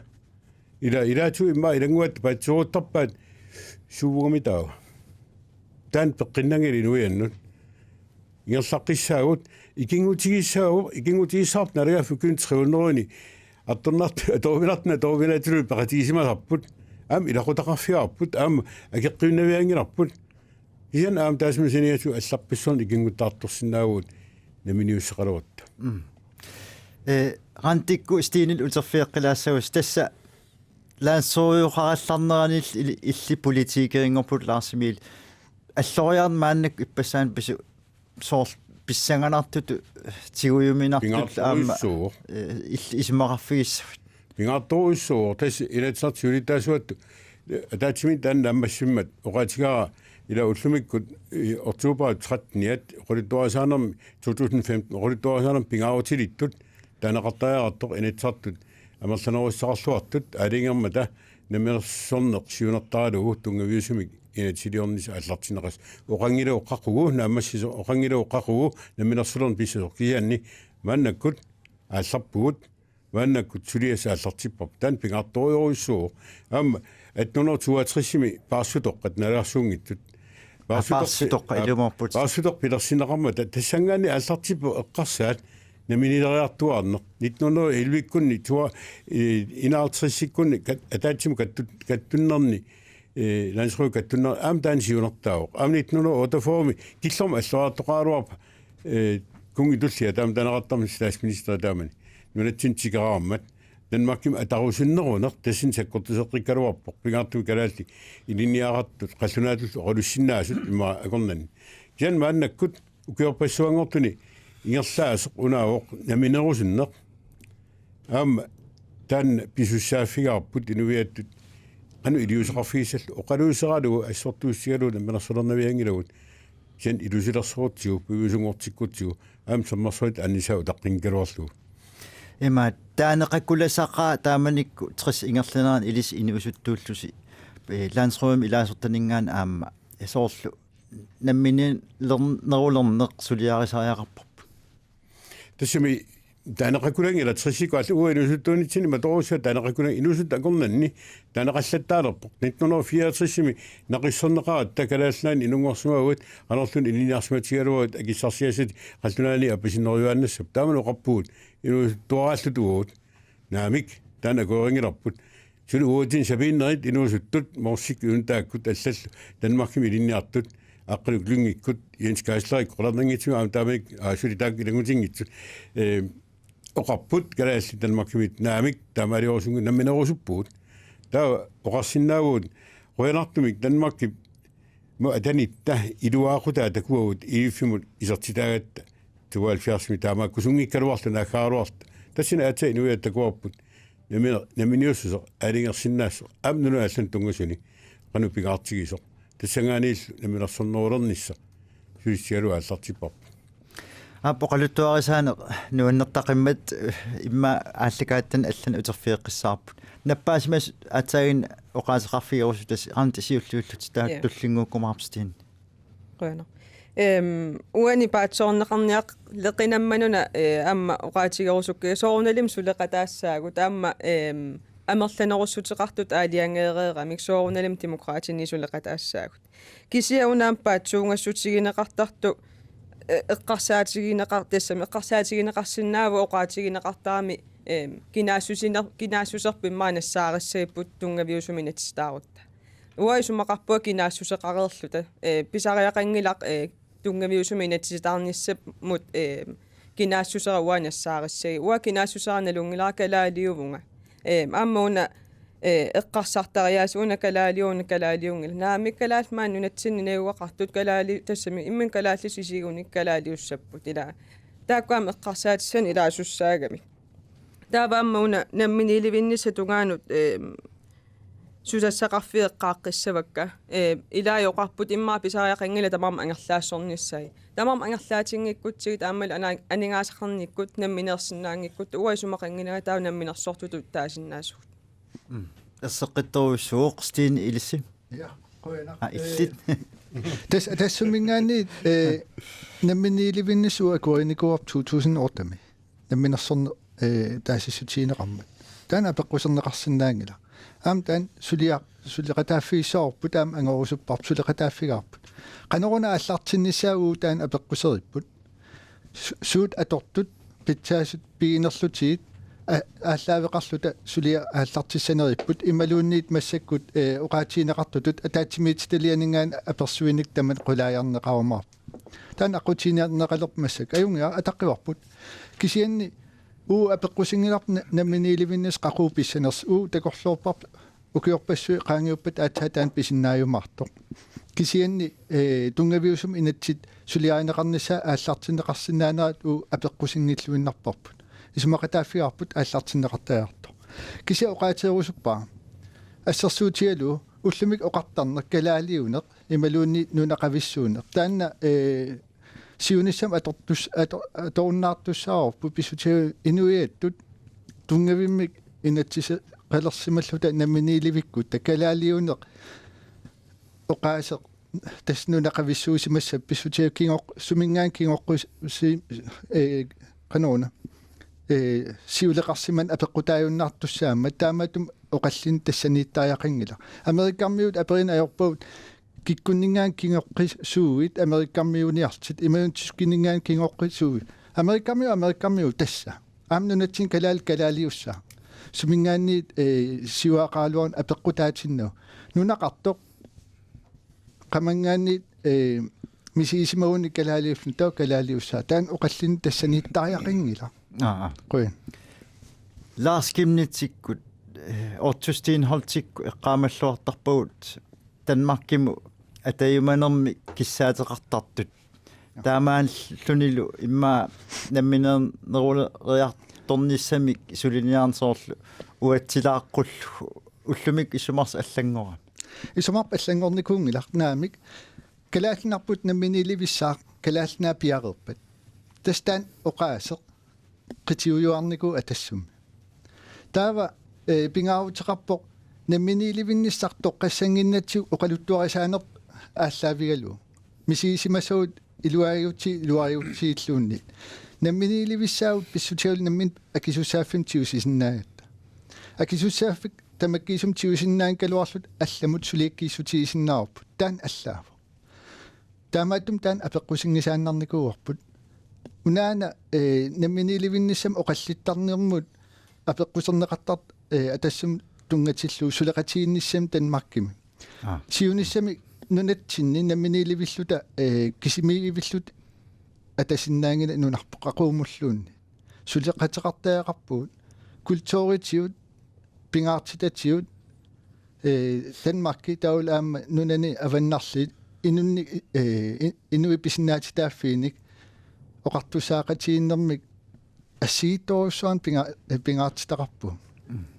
ilaatu imma ilanguat paatsuuruttarpaat suuvugamitaagu taan peqqinnangil inuiannut ingerlaqqissaagut ikingutigissaarp narigaffukun triulneruni attornart torvilatulu paqatiisimasarput am ilaqutaqarfiarput am akeqqiunnaviangillarput ian am taasmisiniatu allappissorn ikinguttaartorsinnaaguut naminiusseqaluutta qantikku stiinil uterfiiqqilaassavus tassa laansooriuqarallarneranil illi politiikeringorput laarsimiil alloriarn maannak ippassaan pisu soor pissanganartut tigujuminartut aama ismaqarfigissavut pingaartoruissuur tas ilatsartiulitaasuattu ataatsimin taanna ammassimmat oqaatigaa ila ullumikkut oktober 13 qolittuasaanerm 2015 qolittuasaanerm pingaarutilittut taanaqartaajartorq initsartut amerlanerussaqarluartut aalingermata namersorneq siunertaralugu tungaviusumik inatsiliornis аллартинеқас оқангилеоққақугу наамассисо оқангилеоққақугу наминерсулерн писсасоқ кианни мааннаккут аалларпугут мааннаккут сулиаса ааллартиппап таан пингаартториоруссуу аама 1862-ми паарсутоққат налаарсуунгиттут паарсутоққа илуморпут паарсутоқ пилерсинеқарма тассангаани ааллартиппу эққарсаат наминилериартуарнеқ 1911-кунни туа инаартриссиккунни атаатсиму каттуннерни landsråd kattunner am dansiunertaaq am 1948 killorma allaraartoqaaruarpa kungitullia taam taneqartarmi statsminister taamani nunatsin tikaraarmat Danmarkim atarusunneruneq tassin sakkortuseqqikkaluarpoq pingaartu kalaalli iliniaqartut qallunaatul oqalussinnaasut ima akornanni kian maannakkut ukiorpassuangortuni ingerlaaseq unaawoq naminerusunneq am tan pisussaaffigaarput inuiattut anu iliuseqarfiisall oqaluuseralugu assortuussigalu naminarsulernaviangilagut kian ilusilersorutigu piusungortikkuutigu am sammersuit annisau taqqinkaluarlugu ima taaneqakkulasaqaa taamanikku 60 ingerlaneraan ilis inuusuttuullusi landsrådum ilaasortaningaan aamma soorlu namminin nerulerneq suliarisariaqarparpu tassami taanaqakkulang ila 60 allu uinusuttuunitsini matorussa taanaqakkulang inusut akornanni taanaqallattaalerpoq 1964-mi naqissorneqarat takalaallaan inungorsumagut anerlun iliniarsmatigaluat akissarsiasat qallunaani appasineriuannassap taamanuqarpuut inusuttuaraallutugut naamik taanakoringilarput sulu uutin sabinnerit inusuttut morsik untaakkut allallu Danmarkim iliniartut aqluk lungikkut Jens Geisler qolarnangitsuma am taamik aasuli taak ilangutiнгitsut oqarput kalaassi Danmarkimit naamik taamaliorsungu namminerusuppuut taa oqarsinnaavut qoyanartumik Danmarkip mo atanitta iluaaqutaa takuavut iiffimut isertitaagatta 72 taamaakkusungikkaluarluna akhaaruarta tassina atsa inuiattakuarput naminiussuso alingersinnaasso amnunu allan tungasuni qanupigaartigiso tassangaaniillu naminersornuulernissa suissialu allartipparpu апоқалуттуарисаане нуаннертақиммат имма ааллакааттан аллан утерфиэққиссаарпут наппаасимас атаагин оқаасеқарфигерусутас арнтасиуллууллут тааттуллингууккумаарпстин qønner uani paatsoorneqarniaq leqinammanuna amma oqaatigerusukki soornalim suleqataassaagut amma amerlanerussutiqartut aaliangeereeramik soornalim demokraatini suleqataassaagut kisiaunaam paatsuungassutigineqartartu eqqarsaatigineqartassami oqaatigineqartaami kinaasusserpimmaanassaarissaiput tungaviusuminatistаарutta uaisumaqarpua kinaassuseqarerluta pisariaqangilaq tungaviusuminatistаарnissapmut kinaassusera ua kinaassuseranalungilara kalaaliuvunga ammauna eqqarsartariaas una kalaaliungil naamik kalaalmaan nunatsinnineuaqartut kalaali tassami immin kalaallisisigunik kalaaliussapput ila taakkuam eqqarsaatissan ilaasussaagami taava ammauna namminiilivinnissa tungaanut susassaqarfieqqaaqqissavakka ilaajoqarput immaa pisariaqangila tamam angerlaassornissai tamam angerlaatingikkutsigit aammal aningaasaqarnikkut nammineersinnaangikkut uaisumaqanginaa taa namminersortutut taasinnaasugut эссеққиттруйссууоқ стин илисси иллит тассумингаани намминиливиннису акуиникуап 2008 намминерсорне таасиссутиинеқармат таана пеққусернеқарсинаангила аам таан сулиқатааффиисоорпут аам ангорусуппарп сулиқатааффигаарпут қанеруна аллартиннissaау таан апеққусериппут суут атортут питсаасут пигинерлутигит ааллаавеқарлута сулиа ааллартиссанериппут ималуунниит массаккут оqaatiинеқартутут атаатсимиитсталианингаан аперсуиник таман қулааярнеқарумаар таан ақутиинеқалерп массак аюнга атаққиварпут кисианни апеққусингиларп намминииливиннис қақууписсанерс такорлуорпарп укиорпассуи qaangiuppat аатаатаан писиннааюмаартоқ кисианни тунгавиусум инатсит сулиаанеқарнisса ааллартинеқарсинаанерат апеққусингиллуиннарпарпут исумақатааффигарпут ааллартиннеқартаярто кися оqaatiерусуппаа ассерсуутиалу уллумик оқартарнер калаалиунеқ ималуунни нунақависсуунеқ таанна сиунissam аторуннаартуссаарпу писутиу инуиаттут тунгавиммик инатсисе қалерсималлута намминииливиккут такалаалиунеқ оqaасеқ таснунақависсуусимассап писутиу кингоқ сумингаан кингоққуси канона сиулеқарсиман апеққутааюннаартуссаама тааматум оқаллин тассанииттариақингила америккармиут аперина аёрпаут киккуннингаан кингоққисууит америккармиуниартит имаунтис киннингаан кингоққисууит америккармиу тасса аамнунатсин калаалиусса сумингаанни сиуаақаалуарн апеққутаатиннау нунақартоқ қамангаанни мисисимауни калаалиуффни таа калаалиусса таан оқаллин тассанииттариақингила quen Lars Gimnitsikku Ottustin Holtikku eqqaamalluartarpagut Danmarkimu atayumanermi kissaateqartartut taamaallunilu imma namminerneruleriartornissamik suliniarnsoorlu uatsilaaqullu ullumik isumars allangora исумарп аллангорникуунгиларнаамик калааллинарпут намминилivissаа калааллинаа пиарерпат тастаан оqaасеq qitiujuarniku atassum taava pingaavutiqarpoq namminilivinnisartoq qassanginnatsug oqaluttuarisaanerp ааllaavigalu misiisimassuut iluariutiilluunni namminilivissaavut pissutiul nammin akisussaaffim tiusisinnaagatta akisussaaffik tamakkiisum tiusinnaan kaluarlut allamut suliikkiissutiisinnаарput taan allaavu taamaatum taan apeqqusingisaannarnikuuarput unaana namminilivinnissam oqallittarnirmut apeqqusernеqartart atassum tungatillu suleqatiinnissam Danmarkimi siunissami nunatsinni namminilivilluta kisimiivillut atasinnaangina nunarpoqaquumulluunni сулеқатеқартаақарпуут культуритиут пингаартитатиут Danmarki таулаама нунани аваннарлит инунни инуи писиннаати тааффииник оқартусаақатииннэрмик ассиитторуссуан пингаартитақарпу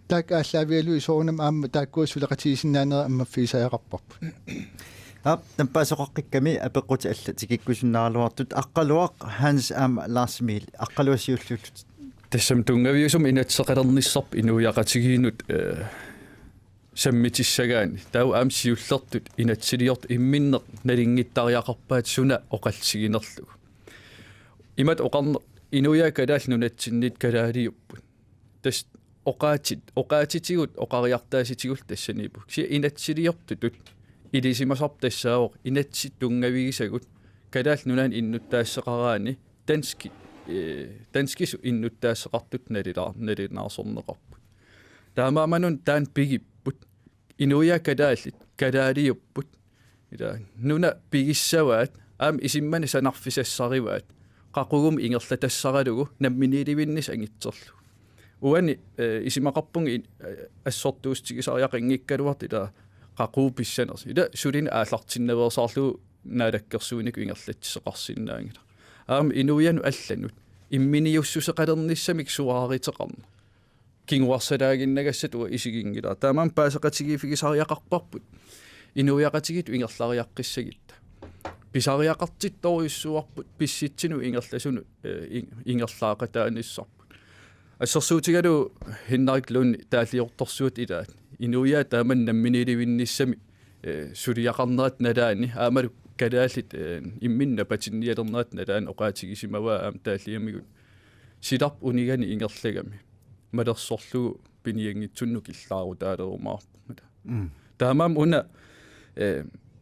так ааллаавиалуи соорнам аама тааккуусулеқатигисиннаанера аммаффисаақарпарпу нампаасоқаққикками апеққути алла тикиккусиннаарлуартут аққалуақ Hans Larsmil аққалуассиуллуллут тассам тунгавиусум инатсеқалерниссарп инуяқатигиинут саммитиссагаани тау аамсиуллертут инатсилиорт имминнеқ налингиттариақарпаат суна оқалсигинерлугу имат оқарне инуя кадаал нунатсиннит калаалиуппут тас оқаатитигут оқариартааситигул тассанипу си инатсилиортутут илисимасарп тассаавоқ инатсит тунгавигисагут кадаал нунан иннуттаассеқараани данскису иннуттаассеқартут налинаарсорнеқарпут таамааманун таан пигиппут инуя кадаалит калаалиуппут ила нуна пигиссаваат аам исиммани санарфисассариваат qaqugum ingerlatassaralugu namminilivinnis angitserlu uani isimaqarpungi assortuustigisariaqinngikkaluart ila qaquupissaners ila sulin aallartinnaversarlu naalakkersuunik ingerlatisseqarsinnaangila aam inuianu allanut imminiussuseqalernissamik suaariteqarna kinguarsalaaginnagassat ua isigingila taamam paaseqatigifigisariaqarparput inuiaqatigit ingerlariaqqissagitta pisariaqartittoriussuarput pissitsinu ingerlasunu ingerlaaqataanissarput ассерсуутигалу хиннариклуунни тааллиорторсуут илаат инуиа тааман намминиливинниссами сулиақарнерат налаани аамалу калааллит имминна патинниалернерат налаан оқаатигисимава аам тааллиамигут силарп унигани ингерлагами малерсорлугу пиниангитсунну киллаару таалерумаарпумата таамаам уна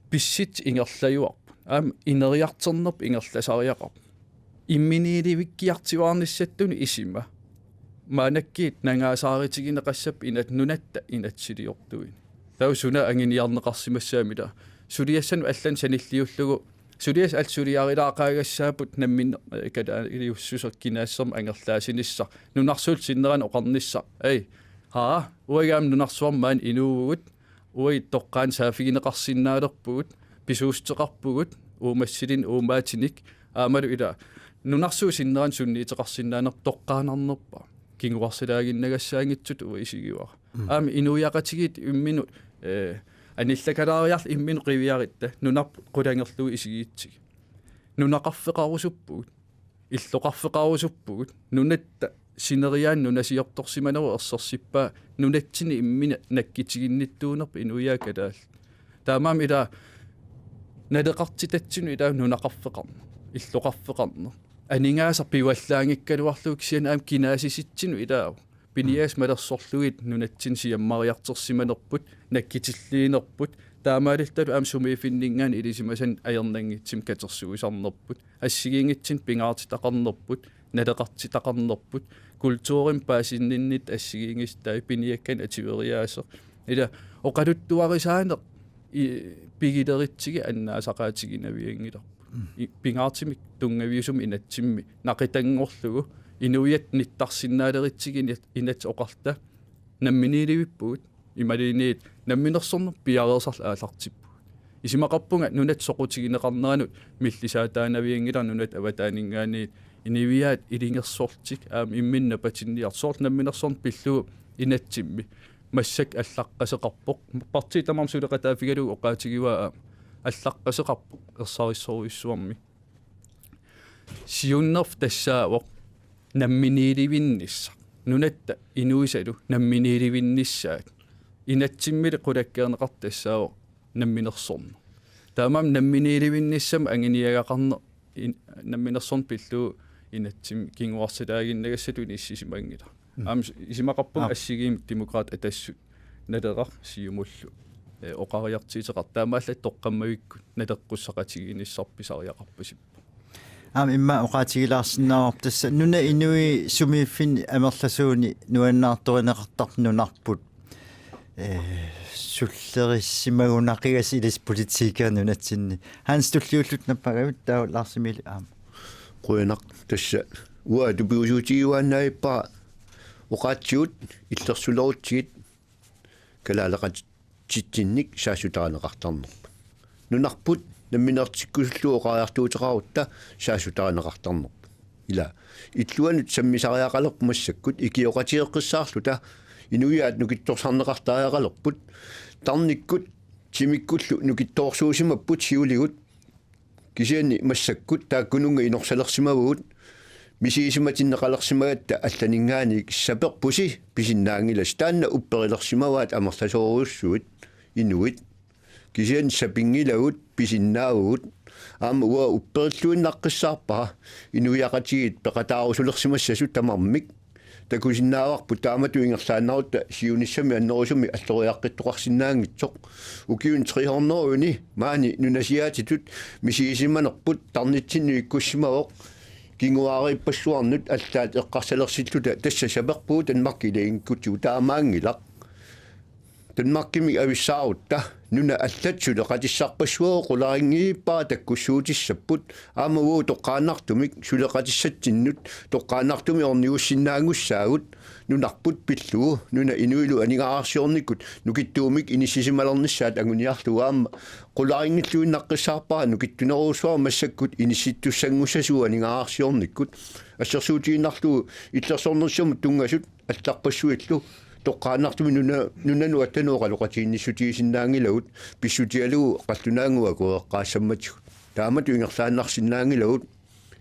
писсит ингерлаюарпу аам инериартернерп ингерласариақар имминилевиккиартиваарниссаттуни исима маанаккиит нангаасааритигинеқассап инат нунатта инатсилиортуин таусуна ангиниарнеқарсимассаамила сулиассану аллан саниллиуллугу сулиас алсулиарилаақаагассаапут наммин калаалиуссусеркинаассерма ангерлаасинисса нунарсуул синнеран оқарнисса эй уагаам нунарсуармаан инуугут уи тоққаан саафигинеқарсиннаалерпугут писуустеқарпугут уумассилин уумаатиник аамалу ила нунарсуу синнеран сунниитеқарсиннаанер тоққаанарнерпа кингуарсилаагиннагассаангитсут уа исигиуара аами инуяқатигит иммину аниллакалаариарл иммину қивиаритта нунарп қулангерлуи исигиитсиг нунақарфеқарусуппугут иллоқарфеқарусуппугут нунатта синериаан нунасиорторсиманеру ерсерсиппаа нунатсини иммина наккитигинниттуунерп инуяакалаал таамаам ила налеқартитатсину ила нунақарфеқарна иллоқарфеқарна анингаасар пиваллаангиккалуарлук сианаам кинаасиситсину илаау пиниас малерсорлугит нунатсин сиаммариартерсиманерпут наккитиллиинерпут таамаалиллалу аам сумиифиннингаан илисимасан аернангитсим катерсуисарнерпут ассигингитсин пингаартитақарнерпут налеқартитақарнерпут культуурин паасинниннит ассигингистай пиниаккан ативериаасер ила оқалуттуарисаанер пигилеритсиги аннаасақаатигинавиангилер пингаартимик тунгавиусум инатсимми нақитангорлугу инуиат ниттарсиннаалеритсигини инат оқарта намминиливиппуут ималиниит намминерсорнер пиареерсарла аалартиппу исимақарпунга нунат соқутигинеқарнеранут миллисаатаанавиангилар нунат аватаанингаани инивиаат илингерсортик аам имминна патинниар соорт намминерсорн пиллугу инатсимми массак аллаққасеқарпоқ парти тамарсулеқатаафигалу оқаатигиваа аллаққасеқарпу ерсариссоруиссуарми сиуннерф тассаавоқ намминиливиннисса нунатта инуисалу намминиливинниссаат инатсиммили қулаккеернеқартассаавоқ намминерсорна таамаам намминиливинниссам ангиниагақарне намминерсорн пиллуу инатсим кингуарсилаагиннагассалу иниссисимангила аам исимақарпун ассигиим демокраат атассут налеқар сиумуллу оқариартиитеқар таамаалла тоққаммавиккут налеққуссақатигиниссарписариақарпасиппу аам имма оқаатигилаарсинаавар тасса нуна инуи сумииффин амерласууни нуаннаарторинеқартар нунарпут суллериссимагунақигас илис политикаа нунатсинни Hans туллиуллут наппагавит таа Larsmil аам қуянақ тасса уа тупиусуутигуаннаиппара оқаатсиут иллерсулерутсигит калаалеқат титсинник саасутаанеқартарнерпа нунарпут намминертиккусуллу оқаартуутеқарутта саасутаанеқартарнерпа ила иллуанут саммисариақалерпу массаккут икиоқатиеққиссаарлута инуяат нукитторсарнеқартариақалерпут тарниккут тимиккуллу нукитторсуусимаппут сиулигут кисиани массаккут тааккунунга инорсалерсимавуут мисиисиматиннеқалерсимагатта алланингаани саперпуси писиннаангилас таанна упперилерсимаваат амерласооруссуит инуит кисиан сапингилагут писиннаавут аама уа уппериллуиннаққиссаарпара инуяқатигит пеқатаарусулерсимассасут тамармик такусиннааварпу таамату ингерлааннарутта сиуниссами аннерусуми аллориаққиттоқарсинаангитсоқ укиун трихорнеруни маани нунасиаатитут мисиисиманерпут тарнитсинну иккуссимавоқ кингуаариппассуарнут аллаат эққарсалерсиллута тасса саперпуу танмаркилаингкутсу таамаангилақ танмаркими ависсаарутта нуна аллатсуле қатиссарпассуо қуларингииппаа таккуссуутиссаппут аамавуу тоққааннартумик сулеқатиссатсиннут тоққааннартуми орниуссиннаангуссаагут нунарпут пиллуу нуна инуилу анигаарсиорниккут нукиттуумик инисисималерниссаат агуниарлу аама qularinnilluinnaqqissarpaa nukittuneruussuar massakкут inissittussangusasuu aningаарсиорниккут ассерсуутииннарлу иллерсорнерсумут тунгасут алларпассуиллу тоққааннартуми нунану аттануоқалоқатиинниссутигисиннаангилагут писсутиалугу қаллунаангуаку эққаассамматигу таамату ингерлааннарсиннаангилагут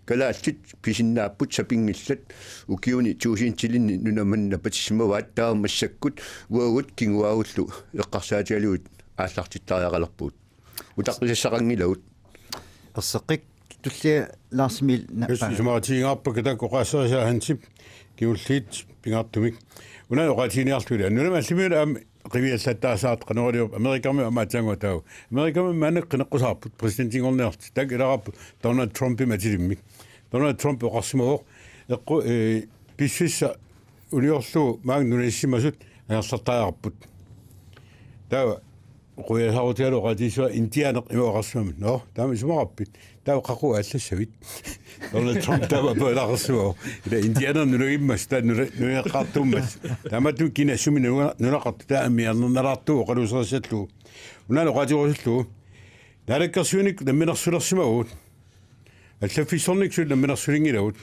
калааллит писиннааппут сапингиллат укиуни туусиинтилинни нунаманна патиссимаваат таамассаккут уагут кингуаагуллу эққарсаатиалуут ааллартиттариақалерпуут утаққисассақангилагут ерсеққик тулли лаарсимил сумаатигаарпа катакоқассерисаахансип киуллиит пингартумик уна оqatiiniartuli нунамаллимиула аам qivиаллаттаасаат qanoriup америками амаатсангутау америками манеққинеққусаарпут президентингорниарти так илараппу Donald Trump матилиммик Donald Trump оқарсимавоқ эққу писсисса униорлу мааг нунассимасут аерсартариарпут таа қуясаутиалу qatiisua индианеқ имоқарсимам но таами сумақарпит таа қақу аллассавит Donald Trump таа паалаарсуа ила индиана нунаиммас таа нуяққартуммас таамату кинассуми нунақарт таа амиарнерналаартуу қалусерсаллу унаалу qatiоруллу нареккерсуник намминерсулерсимагут аллаффиссорник сул намминерсулингилавут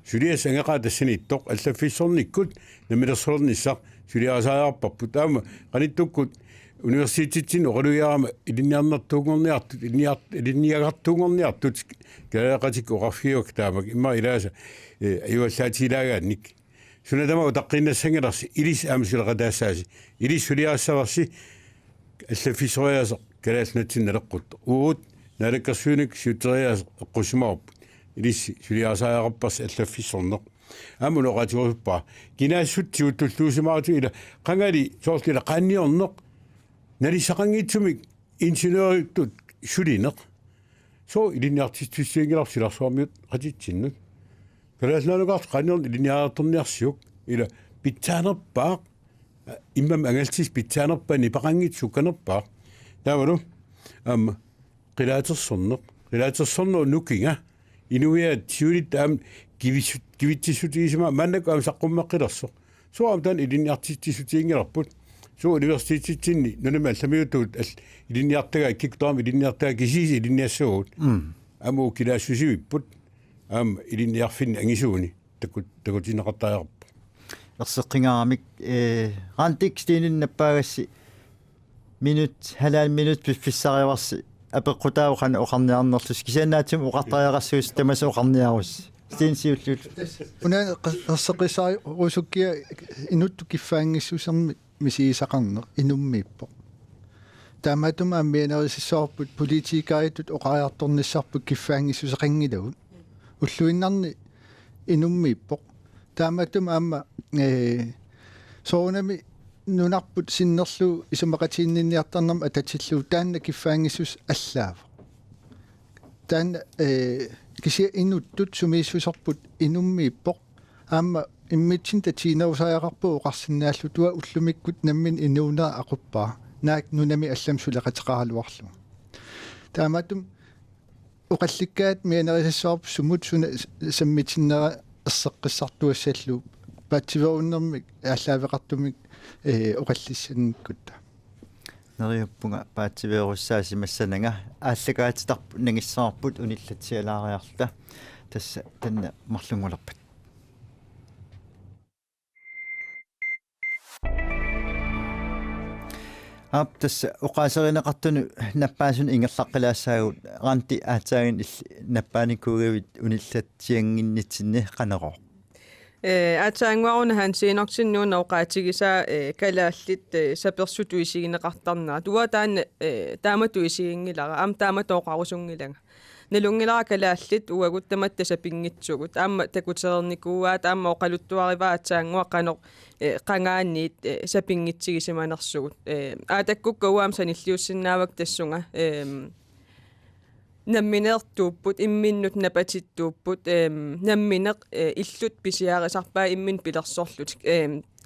сулиас ангеқаа тассиниттоқ аллаффиссорниккут намминерсулерниссақ сулиасааярпарпу таама qaниттуккут университетин оqaluyaama илинниарнартуугорниартут илинниагартуугорниартут каақатик оqarfiuak таамак имма илааса аюаллаатилаагаанник сунатама утаққиннассангиларси илис аамсулеқатаассааси илис сулиаассаварси аллаффисориаасеқ калаалнатсинналеққут уут налаккерсууник сиутериаас эққусимаарпут илис сулиаасааярпарс аллаффиссорнеқ амунеқатиоруппаа кинаассут тиуттуллуусимаарту ила қангали соортила қаанниорнеқ налисақангитсумик инженериттут сулинеқ со илинниартиттуссиингиларсиларсуармиут қатитсиннут калаалнааlugaart qaniorn илинниаартэрниарсиук ила питсаанерпаақ иммам ангалтис питсаанерпани пақангитсукканерпаақ таавалу ам қилаатерсорнеқ нукинга инуиат сиулит аам кивитсисутигисима маннак аам саққуммеққилерсоқ соам таан илинниартиттисутиингиларпут со университетинни нунамалламиутуут илинниартага киктаам илинниартага кисис илинниассуут аму килаассусивиппут аам илинниарфинни ангисууни такутинеқартаярпа ерсеққингаарамик раантик стиининнаппаагасси минут халаал минут писсариаварси апеққутаавқан оқарниарнерлус кисаанаатим оқартариарассуус тамаса оқарниарус стиинсиуллул уна ерсеқисари русуккия инутту киффаангиссусерми мисиисақарнеқ инуммииппо тааматума аммианерисиссоорпут политикаитут оқариарторниссарпут киффаангиссусеқингилагут уллуиннарни инуммииппо тааматума амма соонами нунарпут синнерлу исумақатииннинниартарнам ататиллуу таанна киффаангиссус аллаава таан кися инуттут сумииссусерпут инуммииппо аама иммитсин татиинерусааяқарпу оқарсинааллу туа уллумиккут наммин инуунера ақуппаа наак нунами аллам сулеқатеқаралуарлу тааматум оқалликкаат мианерисассоорп сумут суна саммитиннера эссеққиссартуассаллу паатсиверууннэрмик ааллаавеқартумик оқаллиссанниккутта нериуппунга паатсиверуссааси массанага ааллагаатитарпу нагиссаарпут униллатсиалаариарта тасса танна марлунгулерпат тасса оқаасеринеқартуну наппаасун ингерлаққилаассаагут ранти аатаагин наппааникуугавит униллатсиангиннитсинни қанеро атаангуаруна хан сиинортиннуuna оqaатигиса калааллит саперсуту исигинеқартарнаа туа таан таамату исигингилара ам тааматооқарусунгилага налунгилара калааллит уагуттамат тасапингитсугут аама такутерникууаат аама оқалуттуариваа атаангуа қанеқ қангаанниит сапингитсигисиманерсугут аатаккукка уаам саниллиуссиннаавак тассунга намминеэртууппут имминнут напатиттууппут намминеқ иллут писиаарисарпаа иммин пилерсорлут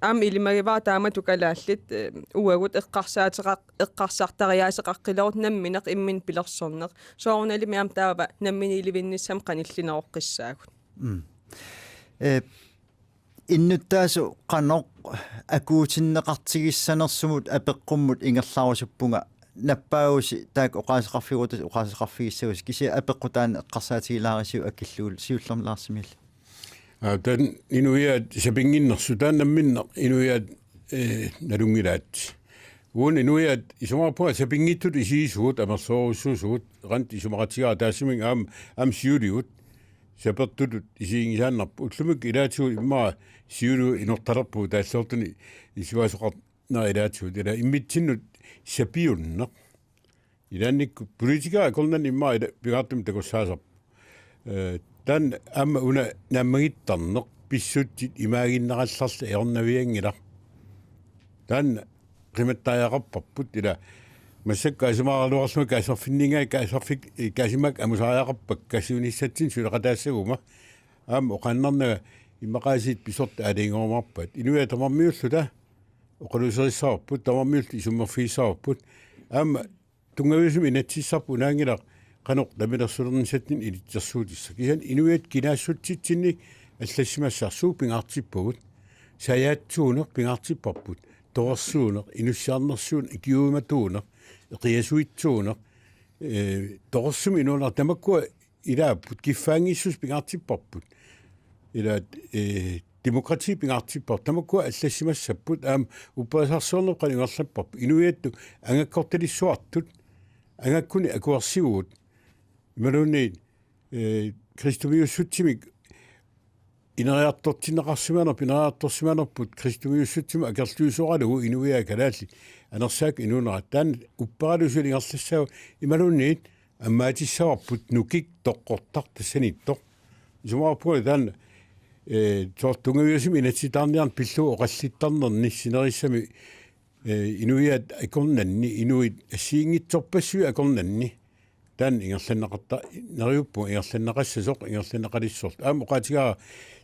ам илимагиваа таамату калааллит уагут эққарсаартариаасеқаққилерут намминеқ иммин пилерсорнеқ соорналими ам таава наммини иливинниссам қаниллинероққиссаагут иннуттаасу қаноқ акуутиннеқартигиссанерсумут апеққуммут ингерлаарусуппунга наппаагуси таак оқаасеқарфигуутас киси апеққутаан эққарсаатигилаарисиу аккиллуул сиуллермлаарсимил тан инуиат сапингиннерсу тааннамминнеқ инуиат налунгилаат уун инуиат исумарпуа сапингиттут исиисуут амерсооруссуусуут рант исумаратигаа таасимин аам сиулиут сапертутут исиингисааннарпу уллумик илаатигу иммаа сиулу инорталерпу таассоортуни исуасоқар наилаатигу ила иммитсиннут сапиуннеқ илаанникку политика колнан иммаа ила пигаартум такуссаасар тан амма уна наммагиттарнеқ писсутсит имаагиннералларла ернавиангила тан qimаттааяқарпарпут ила массакка асумааралуарсума каасерфиннингаа каасерфик касимак амусааяқарпак касиуниссатсин сулеқатаассагума аама оқаннарнага иммақаасит писорт аалингоомарпат инуя тамармиуллута оқалусерissаарпут тамармиулт исуммерфиисаарпут аама тунгависум инатсиссарпу унаангилақ qanoq lamilерсулернисаттин илитсерсуутисса кисан инуят кинаассутситсинни аллассимассарсуу пингаартиппагут саяатсуунеқ пингаартиппарпут торерсуунеқ инуссаарнерсуун икиуиматуунеқ эқиасуитсуунеқ торерсум инуунар тамаккуа илааппут киффаангиссус пингаартиппарпут илаат демократи пингаартиппар тамаккуа аллассимассаппут аам уппаасарсуорнеқ qaнингерлаппарпу инуятту ангаккорталиссуартут ангаккуни акуарсигуут ималуни кристомиуссутсимик инериартортинеқарсимаанер пинериарторсимаанерпут кристомиуссутсима акерлуисуаралугу инуиа калаалли анерсаак инуунера таан уппаралусулингерлассаа ималуниит аммаатиссаварпут нукик тоққортар тассаниттоқ исумаарпуа таан тортунгавиусим инатситаарниарн пиллу оқаллиттарнерни синериссами инуиат акорнанни инуит ассиингитсорпассуи акорнанни таан ингерланнеқарта нериуппу ингерланнеқассасоқ ингерланнеқалиссорт аама оқаатигаа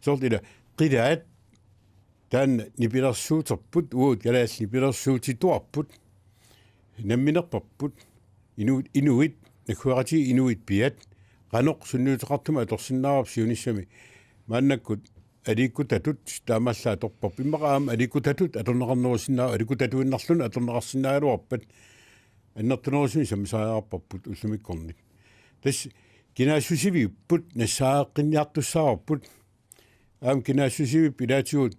сортила қилаат таан нипилерсуутерпут уут галаас нипилерсуутитуарпут намминерпарпут инуит накуарати инуит пиат qaноқ суннуутеқартума аторсиннаарап сиуниссами мааннаккут аликкутатут таамаллаа торпап иммақаам аликкутатут аторнеқарнерусиннаа аликкутатуиннарлуна аторнеқарсиннаалуарпат аннертунерусими самсааярпарпут уллумиккорник тас кинаассусивиппут нассааққинниартуссаарпут аам кинаассусиви пилаатигут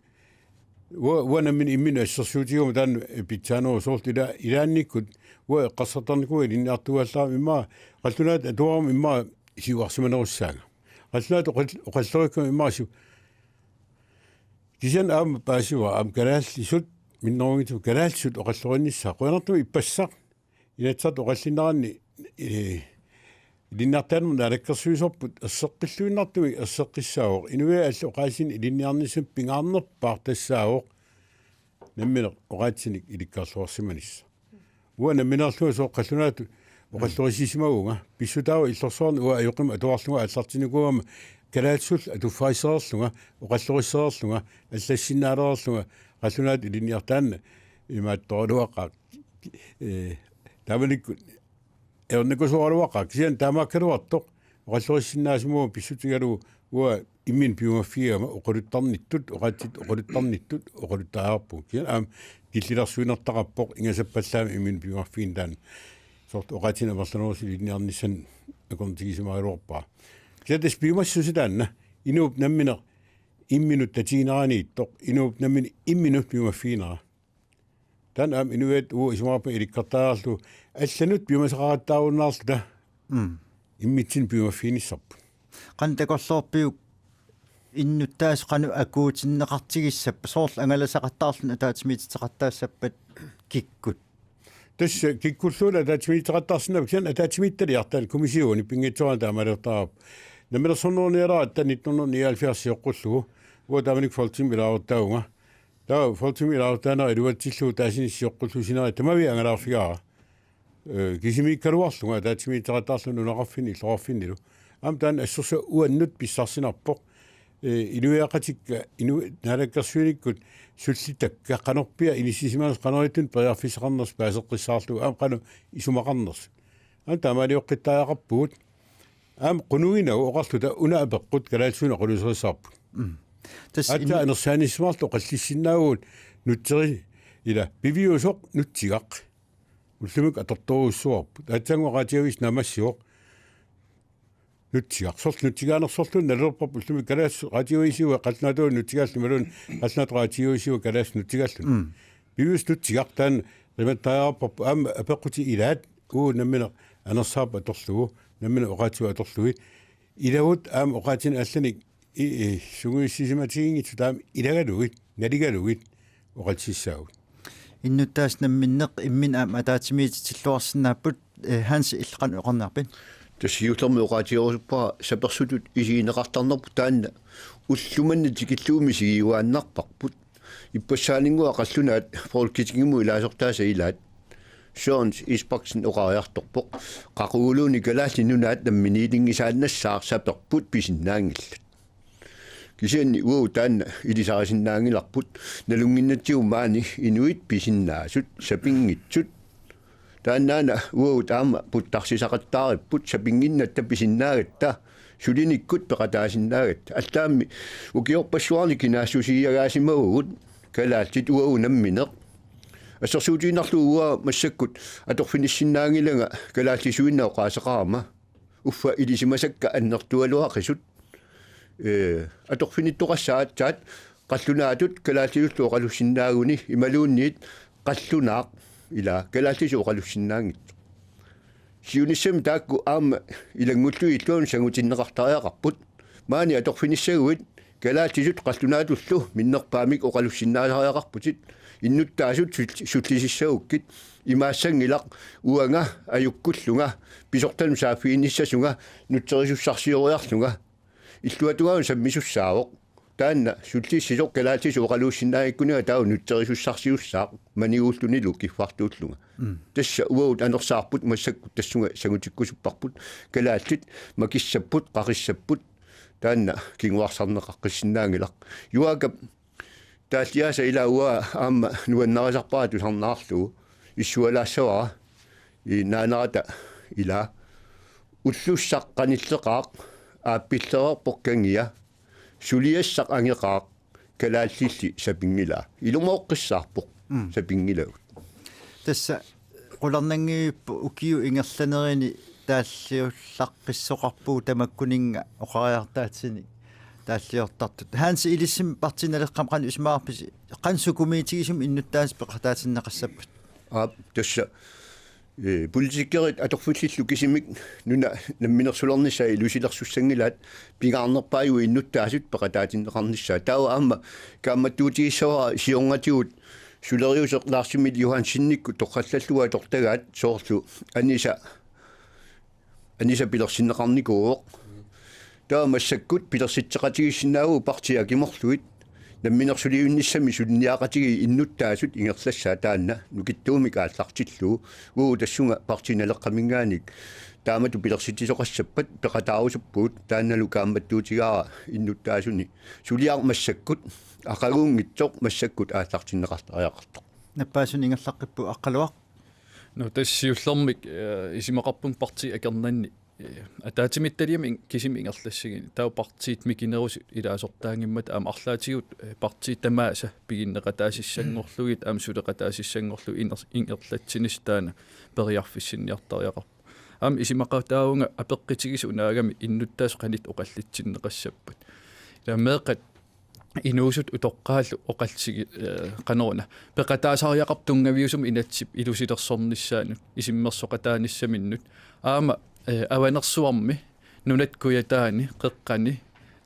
уанамин иммин ассерсуутигума таан питсаанеру соортила илаанниккут уа эққарсартарникуа илинниартугаллаа иммаа қаллунаат атуарам иммаа сиуарсиманеруссаага қаллунаат оқаллериккума иммаасу кисен аам паасуа аам карааллисут миннеругиту караалсут оқаллериннссаа қуянартуми иппассақ илатсат оқаллиннаранни илиннартаанму налаккерсуисорпут ассеққиллуиннартуми ассеққиссаавоқ инуя алла оқаасин илинниарнисум пингаарнерпаар тассаавоқ намминеқ оқаатсиник иликкаарлуарсиманисса уа намминерлуа соққаллунаату оқаллерисисимагунга писсутаава иллорсуарни уа аюқима атуарлуга аллартиникуама калаатсул атуффаисеерлунга оқаллериссеерлунга аллассиннаалерерлунга қаллунаат илинниартаанна имаатторлуаққаа таваликку эрникусуаралуаққаа кисиан таамааккалуартоқ оқаллериссиннаасимуу писсутигалу уа иммин пиумаффиама оқулуттарниттут оқулуттаарпу киан киллилэрсуинертақарпоқ ингасаппаллаами иммин пиумаффиин таан сорт оқатина барланерси линниарниссан аконтигисимааруорпаа киатас пиумассуситаанна инууп намминеқ имминут татигинеранииттоқ инууп наммин имминут пиумаффиинера таан инуэт исмаарпа иликкартаарлу алланут пиумасеқараттааруннаарлута иммитсин пиумаффииниссарпу qan takorluorpiuk innuttaas qanu akuutinneqartigissappa soorl angalasaqattaarlun ataatimiititeqattaassappat kikkut тасса киккуллуула атаатимитеқаттаарсинаа киан атаатимитталиартаал комиссиони пингитсуан таамалертаап намерсоннуниараа та 1979 оққуллугу уатаманик фолтимилааваттауга таа фолтимилаавтаана илуатсиллуу таасиниссиоққуллусинаа тамави ангалаарфигаа кисимиккалуарлуга атаатимитеқаттаарлун унақарфини иллоқарфиннилу амтан ассерса уаннут писсарсинарпоқ инуяақатикка ину налаккерсуиниккут суллитакка канорпиа инисисимаанс канориттун периарфисеқарнерс паасеққиссаарлугу аам қану исумақарнерс ан таамалиоққиттааақарпуут аам қунуинау оқарлута унаапеққут калаатсуна қулусерисаарпут атта анерсааниссимаарлу қаллиссинаагуут нутсери ила пивиусоқ нутсигақ уллумик аторторуссуарпут атсангуақатиавис намассиоқ нутсигақ нутсигаанерсорлун налерпап уллумик калаас радиоисиуа қалнаатуу нутсигааллумалун қалнаату радиоисиуа калаас нутсигааллун пивиус нутсигақ таан риматтаарпап аам апеққути илаат уу наммина анерсаапа аторлугу наммина оқаатиуа аторлуги илавут аам оқаатин алланик сугуиссисиматигингитсу таам илагалугит налигалугит оқатсиссаагут иннуттаас намминнеқ иммин аам атаатимиитиллуарсинааппут ханс иллеқан оқарнаарпин тасиулэрми оқаатиорусуппаа саперсутут исиинеқартарнерпу таанна уллуманна тикиллууми сигиуааннарпарпут иппассаалингуа қаллунаат фолкитингиму илаасортааса илаат Sjøns isboksen оқариарторпоқ қақуулууни галааллинунаат намминиилингисааннассаар саперпут писиннаангилла кисианни уу таанна илисарисиннаангиларпут налунгиннатсиумаани инуит писиннаасут сапингитсут тааннаана уу таама путтарсисақаттаариппут сапингиннатта писиннаагатта сулиниккут пеқатаасиннаагат аллаамми укиорпассуарни кинаассусиагаасимагугут калаалтит уу намминеқ ассерсуутииннарлууа массаккут аторфиниссиннаангилага калааллисуиннаа qaasaqaarma уффа илисимасакка аннертуалуақисут аторфиниттоқассаатсаат қаллунаатут калааллиуллу оқалуссиннаагуни ималуунниит қаллунаақ ила калааллису оқалуссиннаангит сиунissam таакку аама илангуллуи иллуун сангутиннеқартариақарпут маани аторфиниссагуит калааллисут қаллунаатуллу миннерпаамик оқалуссиннаалариақарпутит иннуттаасут суллисиссагуккит имаассангилақ уанга аюккуллунга писорталу саафииниссасунга нутсерисуссарсиориарлунга иллуатугаун саммисуссаавоқ таанна суллиссисоқ калаатису оқалууссинаагиккунига тау нутсерисуссарсиуссаақ маниууллунилу киффартууллунга тасса уаут анерсаарпут массакку тассунга сагутиккусуппарпут калааллит макиссаппут қариссаппут таанна кингуарсарнеқаққиссинаангилақ юаакап тааллиаса илауа аама нуаннарисарпаа тусарнаарлугу иссуалаассавара и наанарата ила уллуссаққаниллеқаақ ааппиллерерпоқкангия сулиассақ ангеқаақ калааллилли сапингила илумаоққиссаарпоқ сапингилагут тасса qulernangiippu ukiu ingerlanerini тааллиуллаққиссоқарпуу тамаккунинга оқариартаатсини тааллиортартут хаанси илиссим партиналеққам қан исмаарписи қансукумиитигисум иннуттаас пеқатаатиннеқассаппут тасса политикерит аторфуллиллу кисимик нуна намминерсулернissaа илусилерсуссангилаат пигаарнерпааюи иннуттаасут пеқатаатиннеқарнissaа таа аама каамматтуутигиссавара сионгатиут сулериусеқлаарсимит юхан синникку тоққаллаллуа тортагаат соорлу аниса пилерсиннеқарникууоқ таа массаккут пилерситсеқатигиссинаагу партиа киморлуит намминерсулиунниссами сулниаақатиги иннуттаасут ингерлассаа таанна нукиттуумик ааллартиллуу уу тассунга партиналеққамингааник таамату пилерситисоқассаппат пеқатаарусуппуут таанналу каамматтуутигаара иннуттаасуни сулиаар массаккут ақагуунгитсоқ массаккут ааллартиннеқартариақарто наппаасун ингерлаққиппу аққалуақ no тассиуллэрмик исимақарпун парти акернанни атаатимитталиами кисим ингерлассигини таа партиит микинерус илаасортаангиммат аама арлаатигут партиит тамааса пигиннеқатаасиссангорлугит аама сулеқатаасиссангорлу ингерлатсинис таана периарфиссинниартариақар аама исимақатаавунга апеққитигис унаагами иннуттаас қанит оқаллитсиннеқассаппат таамеэқат инуусут утоққааллу оқалсиги қанорна пеқатаасариақар тунгавиусум инатсип илусилерсорниссаанут исиммерсоқатааниссаминнут аама аванерсуарми нунат куятаани қеққани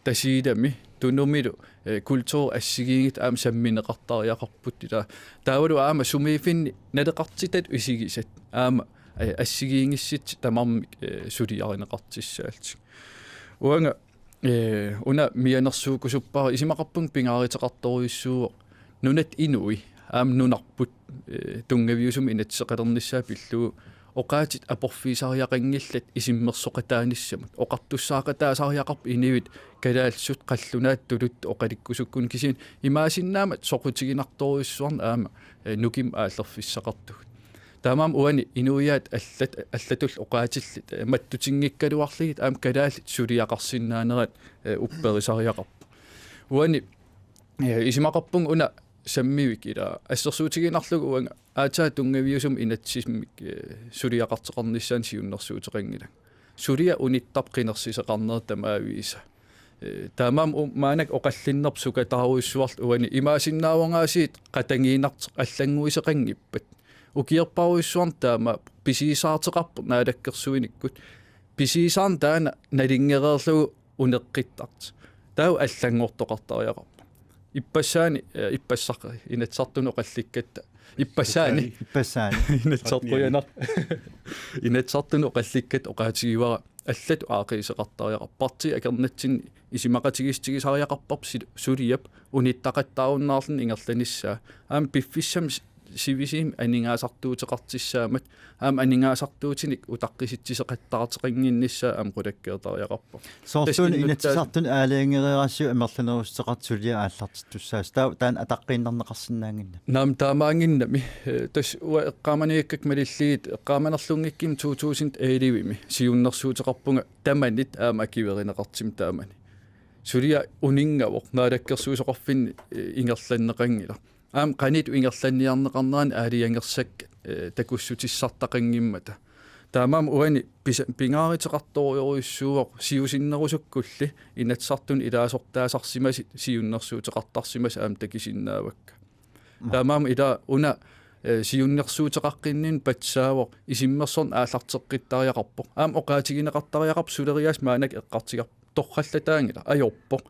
тасиидами тунумилу культур ассигингит аама самминеқартариақарпут таавалу аама сумиифинни налеқартитат исигисат аама ассигиингиссит тамарми сулиаринеқартиссаалти уанга уна мианерсуукусуппара исимақарпун пингааритеқарторуиссуу нунат инуи аама нунарпут тунгавиусум инатсеқалерниссаа пиллуу оқаатит апорфисариақангиллат исиммерсоқатааниссамут оқартуссаақатаасариақарп инивит калаалсут қаллунаат тулут оқаликкусуккун кисин имаасиннаамат соқутигинарторуиссуарна аама нуким ааллерфиссақартугут таамаам уани инуиаат аллатул оқаатиллит маттутингиккалуарлигит аама калаалит сулиақарсиннаанерат упперисариақарп уани исимақарпун уна саммивик ила ассерсуутигинарлугу уанга аатаа тунгавиусум инатсисмик сулиақартеқарниссаан сиуннэрсуутеқангила сулиа униттап қинерсисеқарнер тамаавииса таамаам маанак оқаллиннерпсука тааруиссуарт уани имаасиннаавангаасиит қатангиинарт аллангуисеқангиппат укиерпаруиссуарн таама писисаартеқарпут наалаккерсуиниккут писисаан таана налингереерлугу унеққиттарт таа аллангортоқартариақарпа иппассаани иппассақи инатсартуну қалликкатта иппассаани инатсартуянар инатсартуну қалликкат оқаатигивара аллату аақисеқартариақар парти акернатсин исимақатигистигисариақарпарп сулиап униттақаттааруннаарлун ингерланиссаа аама пиффиссам сивисим анингаасартуутеқартиссаамат аама анингаасартуутиник утаққиситсисеқаттаартеқингинниссаа аама қулаккеертариақарпа соортуун инатсартун аалиангерерассиу амерланерустеқартсулиа ааллартиттуссаас таан атаққииннарнеқарсинаангинна наам таамаангиннами тас уа эққааманиаккак малиллигит эққааманерлунгикким 2011ми сиуннэрсуутеқарпунга таманит аама акиверинеқартим таамани сулиа унингавоқ наалаккерсуусоқарфинни ингерланнеқангила аам канит ингерланниарнеқарнаан аалиангерсак такуссутиссартақангиммата таамаам уани пингааритеқарториоруиссууақ сиусиннерусуккулли инатсартун илаасортаасарсимаси сиуннэрсуутеқартарсимас аам такисиннаавакка таамаам ила уна сиуннэрсуутеқаққиннин патсаавоқ исиммерсорн ааллартеққиттариақарпоқ аам оқаатигинеқартариақарп сулериас маанак эққартигар торхаллатаангила аёрпоқ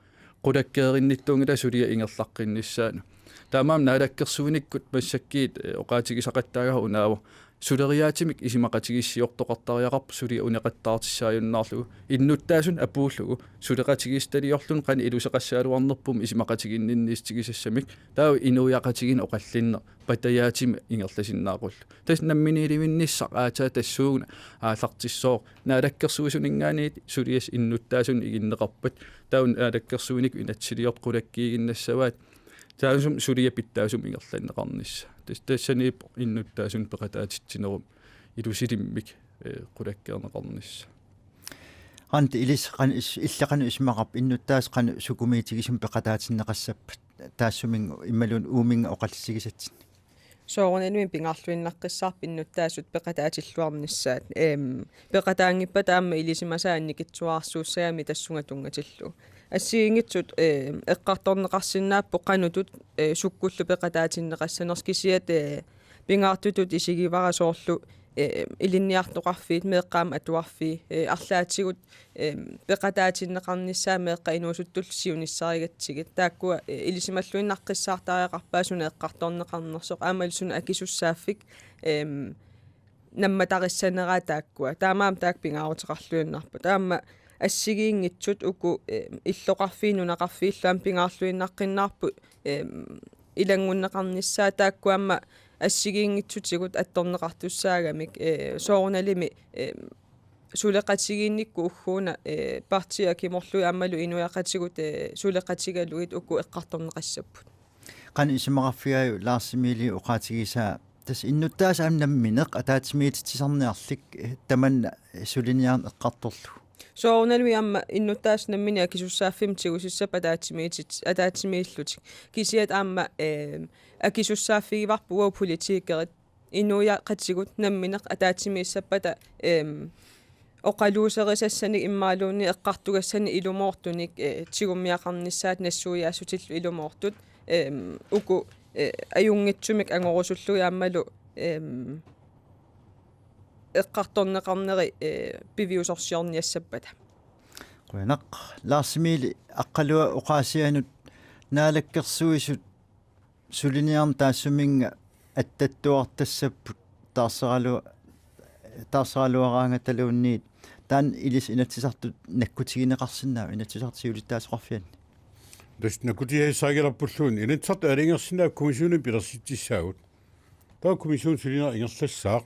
қулаккееринниттуунгила сулия ингерлаққинниссаана таамаам наалаккерсуиниккут массаккиит оқаатигисақаттаагаа унаава сулериаатимик исимақатигиссиортоқартариақарп сулия унеқаттаартиссааюннаарлугу иннуттаасун апууллугу сулеқатигисталиорлун қани илусеқассаалуарнерпум исимақатигиннинниистигисассамик таа инуяқатигин оқаллиннер патаяатими ингерласиннаақуллу тас намминиливинниссақ аатаа тассуугна ааллартиссоо наалаккерсуисунингаанит сулиас иннуттаасун игиннеқарпат таун наалаккерсуиник инатсилиорт қулаккиигиннассаваат таасум сулия питтаасум ингерланнеқарнисса тассаниип иннуттаасун пеқатаатитсинерум илусилиммик қулаккеернеқарнисса ант илисқан иллақану исмақарп иннуттаас қану сукумиитигисум пеқатаатиннеқассаппат таассумин иммалун ууминга оқаллисигисатсин соорнануин пингаарлуиннаққиссаар пиннуттаасут пеқатаатиллуарнissaат пеқатаангиппа таама илисимасаанникитсуаарсууссагами тассунга тунгатиллу ассиингитсут эққарторнеқарсинааппо қанутут суккуллу пеқатаатиннеқассанерс кисиат пингаартутут исигивара соорлу илинниартоқарфиит меэққаама атуарфи арлаатигут пеқатаатиннеқарниссаа меэққа инуусуттул сиуниссаригатсигит тааккуа илисималлуиннаққиссаартариақарпаа эққарторнеқарнерсоқ аамалсуна акисуссааффик намматариссанераа тааккуа таамаам таак пингаарутеқарлуиннарпа таама ассигиингитсут уку иллоқарфиинунақарфииллаам пингаарлуиннаққиннаарпу илангуннеқарниссаа тааккуамма ассигиингитсутигут атторнеқартуссаагамик соорналими сулеқатигиинникку уггууна партия киморлуи аммалу инуяқатигут сулеқатигалуит уку эққарторнеқассаппут qan isimaqarfiayu laarsimiili uqaatigisaa тас иннуттаас амнамминеқ атаатимиититсарниарлик таман сулиниарн эққарторлу соорналуи амма иннутаас наммини акисуссааффим тигусиссап атаатимииллутик кисиат аама акисуссааффигиварпуа политикерит инуя қатсигут намминеқ атаатимииссаппата оқалуусерисассани иммаалууни эққартугассани илумоортуник тигуммиақарниссаат нассуиаассутиллу илумоортут уку аюнгитсумик ангорусуллуи аамалу эққарторнеқарнери пивиусорсиорниассаппата қуянақ лаарсимили аққалуа оқаасианут наалаккерсуисут сулиниарн таассуминга аттаттуартассаппут таарсаралуараангаталуунниит таан илис инатсисартут наккутигинеқарсинаа инатсисартиулиттаасоқарфианни дас накутиассаагераппуллуун инатсарт алингерсинаа комиссионин пилерситсissaagut таа комиссион сулинаа ингерлассаақ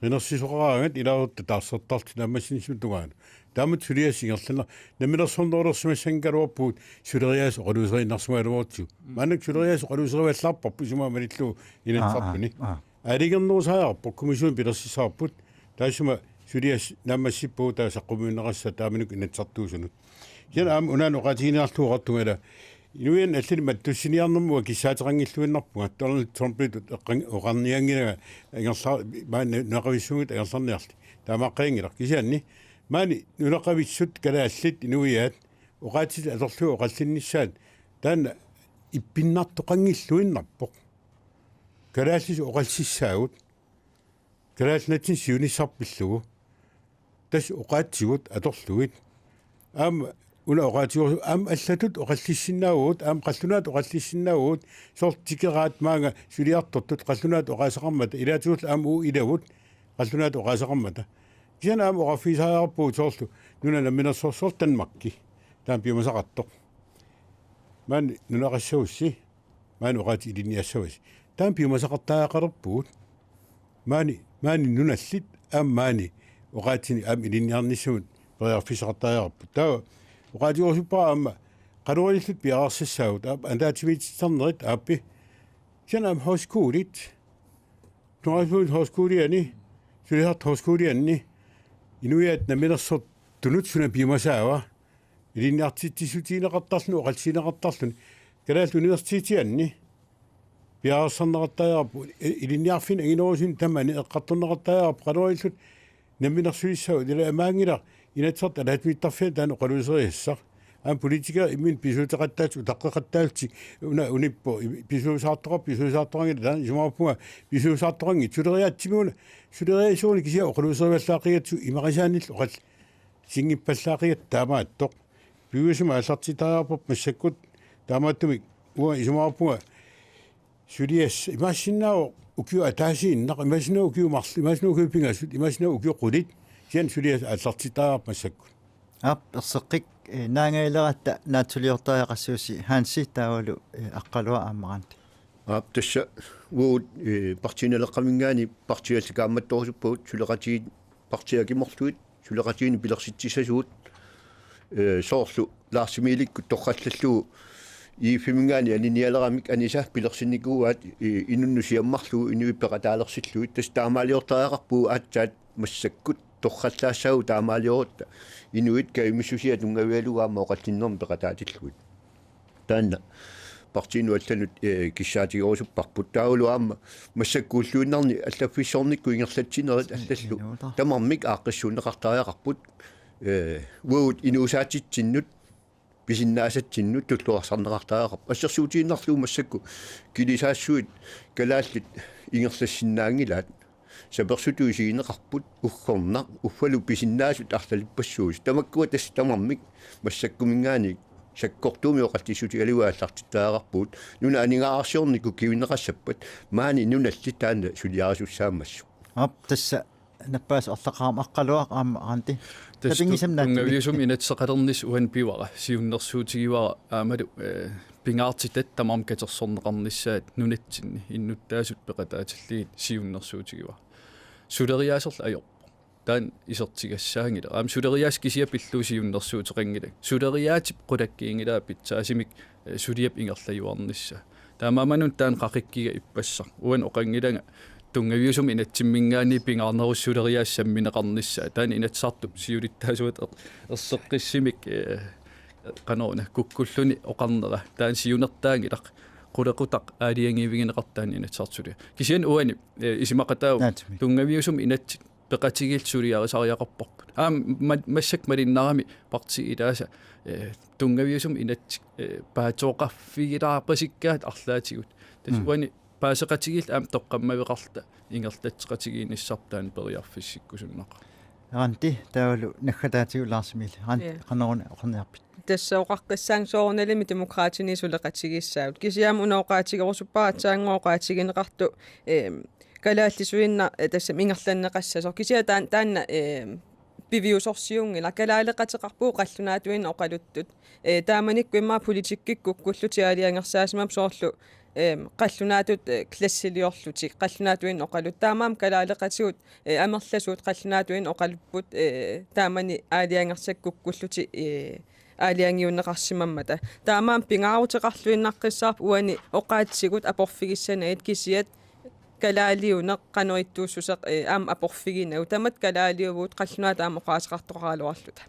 ринерсисоқараангат илаарутта таарсертартина аммассинисмутугаана таамат сулиас ингерлана намилерсорнерсимассангаруаппуут сулериас оқалуусериннарсумаалуорту манак сулериас оқалуусериваллаарпарпу сумаамалиллу инатсарпуни алигернерусааярпу комиссион пилерсисаарпут таасума сулиас наммассиппуу таасаққумуиннерасса тааминук инатсартуусунут кина аам унаан оқатигиниарлуугартугала инуян аллани маттуссиниарнэрмуа киссаатерангиллуиннарпуга Donald Trump оқарниангина ингерлаа маана нақависсугут агерларниарли таамааққингилар кисианни маани нунақависсут калааллит инуяат оқаатит алерлуу оқаллиннissaат таана иппиннартоқангиллуиннарпоқ калааллис оқалсиссаагут калаалнатин сиунissarпиллугу тас оқаатсигут аторлугит аама уна оқаатиор аам аллатут оқаллиссинаагуут аам қаллунаат оқаллиссинаагуут сортикераат маага сулиартортут қаллунаат оқаасақармата илаатигут аам уу илагут қаллунаат оқаасақармата киан аам оқаффисаарпуу соорлу нуна наминерсорсор танмакки таам пиумасақартоқ маан нунақассаусси маан оқаати илиниассавас таам пиумасақартаақарпуут маани нуналлит аам маани оқаатини аам илиниарниссумут периарфисақартаақарпу таа оқаатиорсуппаа аама кануалиллут пиаарсассаагут андаатимиитсарнерит ааппи синаам хоскуулит туасуут хоскуулиани сулиарт хоскуулианни инуяат наминерсор тунут суна пимасаава илинниартиттисутиинеқартарлу оқалсинеқартарлу калаал университетианни пиаарсарнеқартаажарпу илинниарфин агинерусин тамани эққарторнеқартаажарпу кануалиллут наминерсуиссаа ила амаангила инатсарт алаатмиттарфиа таана оқалуусериассар аам политика иммин писуутеқаттаату таққеқаттаалти уна униппо писуусаартоқангила таана сумаарпуга писуусаартоқанги тулериаатсимуна сулериасууни кися оқалуусериаллаақиатсу имақисаанилл оқал сингиппаллаақиат таамааттоқ пиуисума аллартитаарпоп массаккут таамааттумик уа сумаарпуга сулиас имассиннао укиу атаасииннақ имассинаа укиу марли имассинаа укиу пингасут имассинаа укиу қулит сиан сулиас аллартитаарп массаккут персеққик наангаилератта наатсулиортаақассууси хаанси таавалу аққалуа ааммаранти тасса уут партиинелеққамингаани партиалликаамматторсуппуут сулеқатиит партиакиморлуит сулеқатиини пилерситсисасуут соорлу лаарсимииликку торраллаллуу ифимингаани аниниалерамик аниса пилерсинникууаат инуннусиаммарлуу инуиппеқатаалерсиллуит тас таамаалиортаақарпуу аатсаат массаккут торраллаассагу таамаалиорутта инуит каимиссусиа тунгавиалугаама оқаллиннерми пеқатаатиллуит таанна партиинуалланут киссаатигорусуппарпут таулуаама массаккууллуиннарни аллаффиссорникку ингерлатсинерит аллаллу тамармик ааққиссуунеқартариақарпут уут инуусаатитсиннут писиннаасатсиннут туллуарсарнеқартариақарп ассерсуутииннарлуу массакку килисаассуит калааллит ингерлассиннаангилаат саперсутуисиинеқарпут уггорнақ уффалу писиннаасут арлалиппассуус тамаккуа тас тамармик массаккумингаани саккортууми оқалтиссутиалуааллартиттаагарпут нуна анигаарсиорнику кивинеқассаппат маани нуналли таана сулиарисуссаамассу тасса наппаас орлақаам аққалуақ аамаранти тассунгавиусум инатсеқалернис уан пивара сиуннерсуутигивара аамалу пингаартитат тамарм катерсорнеқарниссаат нунатсинни иннуттаасут пеқатаатиллиит сиуннерсуутигива сулериаасерла ajorpo таан исертигассаангила аам сулериаас кисиа пиллуусиуннерсуутеқангила сулериаатип қулаккиингилаа питсаасимик сулиап ингерлаюарнisса таамааманун таан қақиккига иппассар уан оқангилага тунгавиусум инатсиммингаани пингарнерусулериаассамминеқарнissaa таани инатсартуп сиулиттаасуат ерсеққиссимик канаона куккуллуни оқарнера таан сиунертаангилақ qulaqutaq aaliangiivigинеқартаани инатсартсули кисиан уани исимақатау тунгавиусум инат пеқатигилсулиарисариақарпарпут массак малиннарами парти илааса тунгавиусум инат паатооқарфигилаарпасиккаат арлаатигут тасуани паасеқатигил тоққаммавеқарта ингерлатсеқатигииниссартаан периарфиссиккусуннақа ранти таалу наххатаатигулаарсимили qanaruna oqarniarpit тассаоқаққиссаан соорналими демократини сулеқатигиссаут кисиам унаоқаатигерусуппаатсаангооқаатигинеқарту калааллисуинна тасса мингерланнеқассасо кисиа таанна пивиусорсиунгила калаалеқатеқарпуу қаллунаатуин оқалуттут тааманиккуиммаа политиккикку куллутиалиангерсаасимам соорлу қаллунаатут классилиорлутик қаллунаатуин оқалут таамаам калаалеқатигут амерласуут қаллунаатуин оқалуппут таамани аалиангерсаккук куллути аалиангиуннеқарсимаммата таамаам пингаарутеқарлуиннаққиссаарпу уани оқаатсигут апорфигиссанаит кисиат калаалиунеқ канориттууссусеқ аама апорфигинау тамат калаалиувуут қаллунаа таама оқаасеқартоқаалуарлута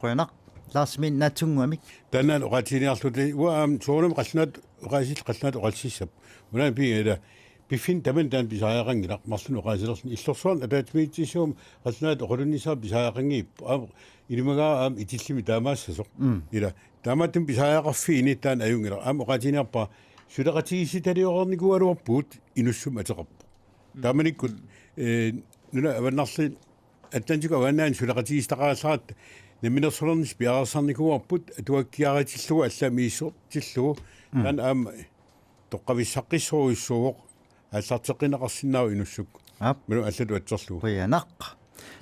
qoyanaq laasmin natsunguamik таннаан оқаатиниарлути уаам соонам қаллунаат оқаасил қаллунаат оқалсиссап унаан пиэда бифин таман таан бисааяқангилақ марлун оқаасилерсин иллорсуарн апаатмиитсисуум қаллунаат оқалуннисаа бисааяқангиип илимагаа аам итиллими таамаассасоқ ила таамааттум бисааяқарфи иниттаан аюнгила аам оқаатиниарпа сулеқатигиситалиоқарникуалуарпуут инуссум атеқарпу тааманиккут нуна аваннарли аттантику аваннаан сулеқатигистақаасаат наминерсолернис пиарсарникуарпут атуаккиаратиллугу алламииссортиллугу таан аам тоққависсаққиссоруиссууоқ ааллартеққинеқарсинаау инуссук мину аллату атсерлугу qoyanaq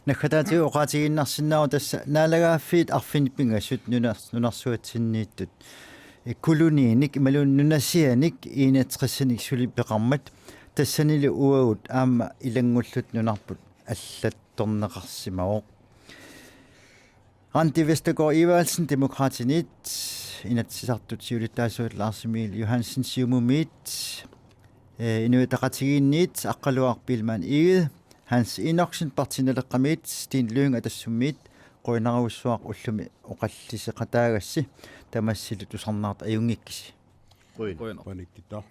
наххатаатигу оқаатигиннарсинаау тасса наалагааффиит арфиниппингассут нунарсуатсиннииттут кулунииник малуннунасианик иинатрессаник сулиппеқармат тассанили уагут аама илангуллут нунарпут аллатторнеқарсимаоқ Randi Vestergaard Evalsen Demokratinit inatsisartut siulittaasuut Lars-Emil Johansen siumumit inuitaqatigiinniit aqqaluarpilman iged Hans Enoksen partineleqqamit Stin Lyng atassummiit qoinaruussuaq ullumi oqalliseqataagassi tamassilut usarnaart ajungikkisi qoinaruanikkita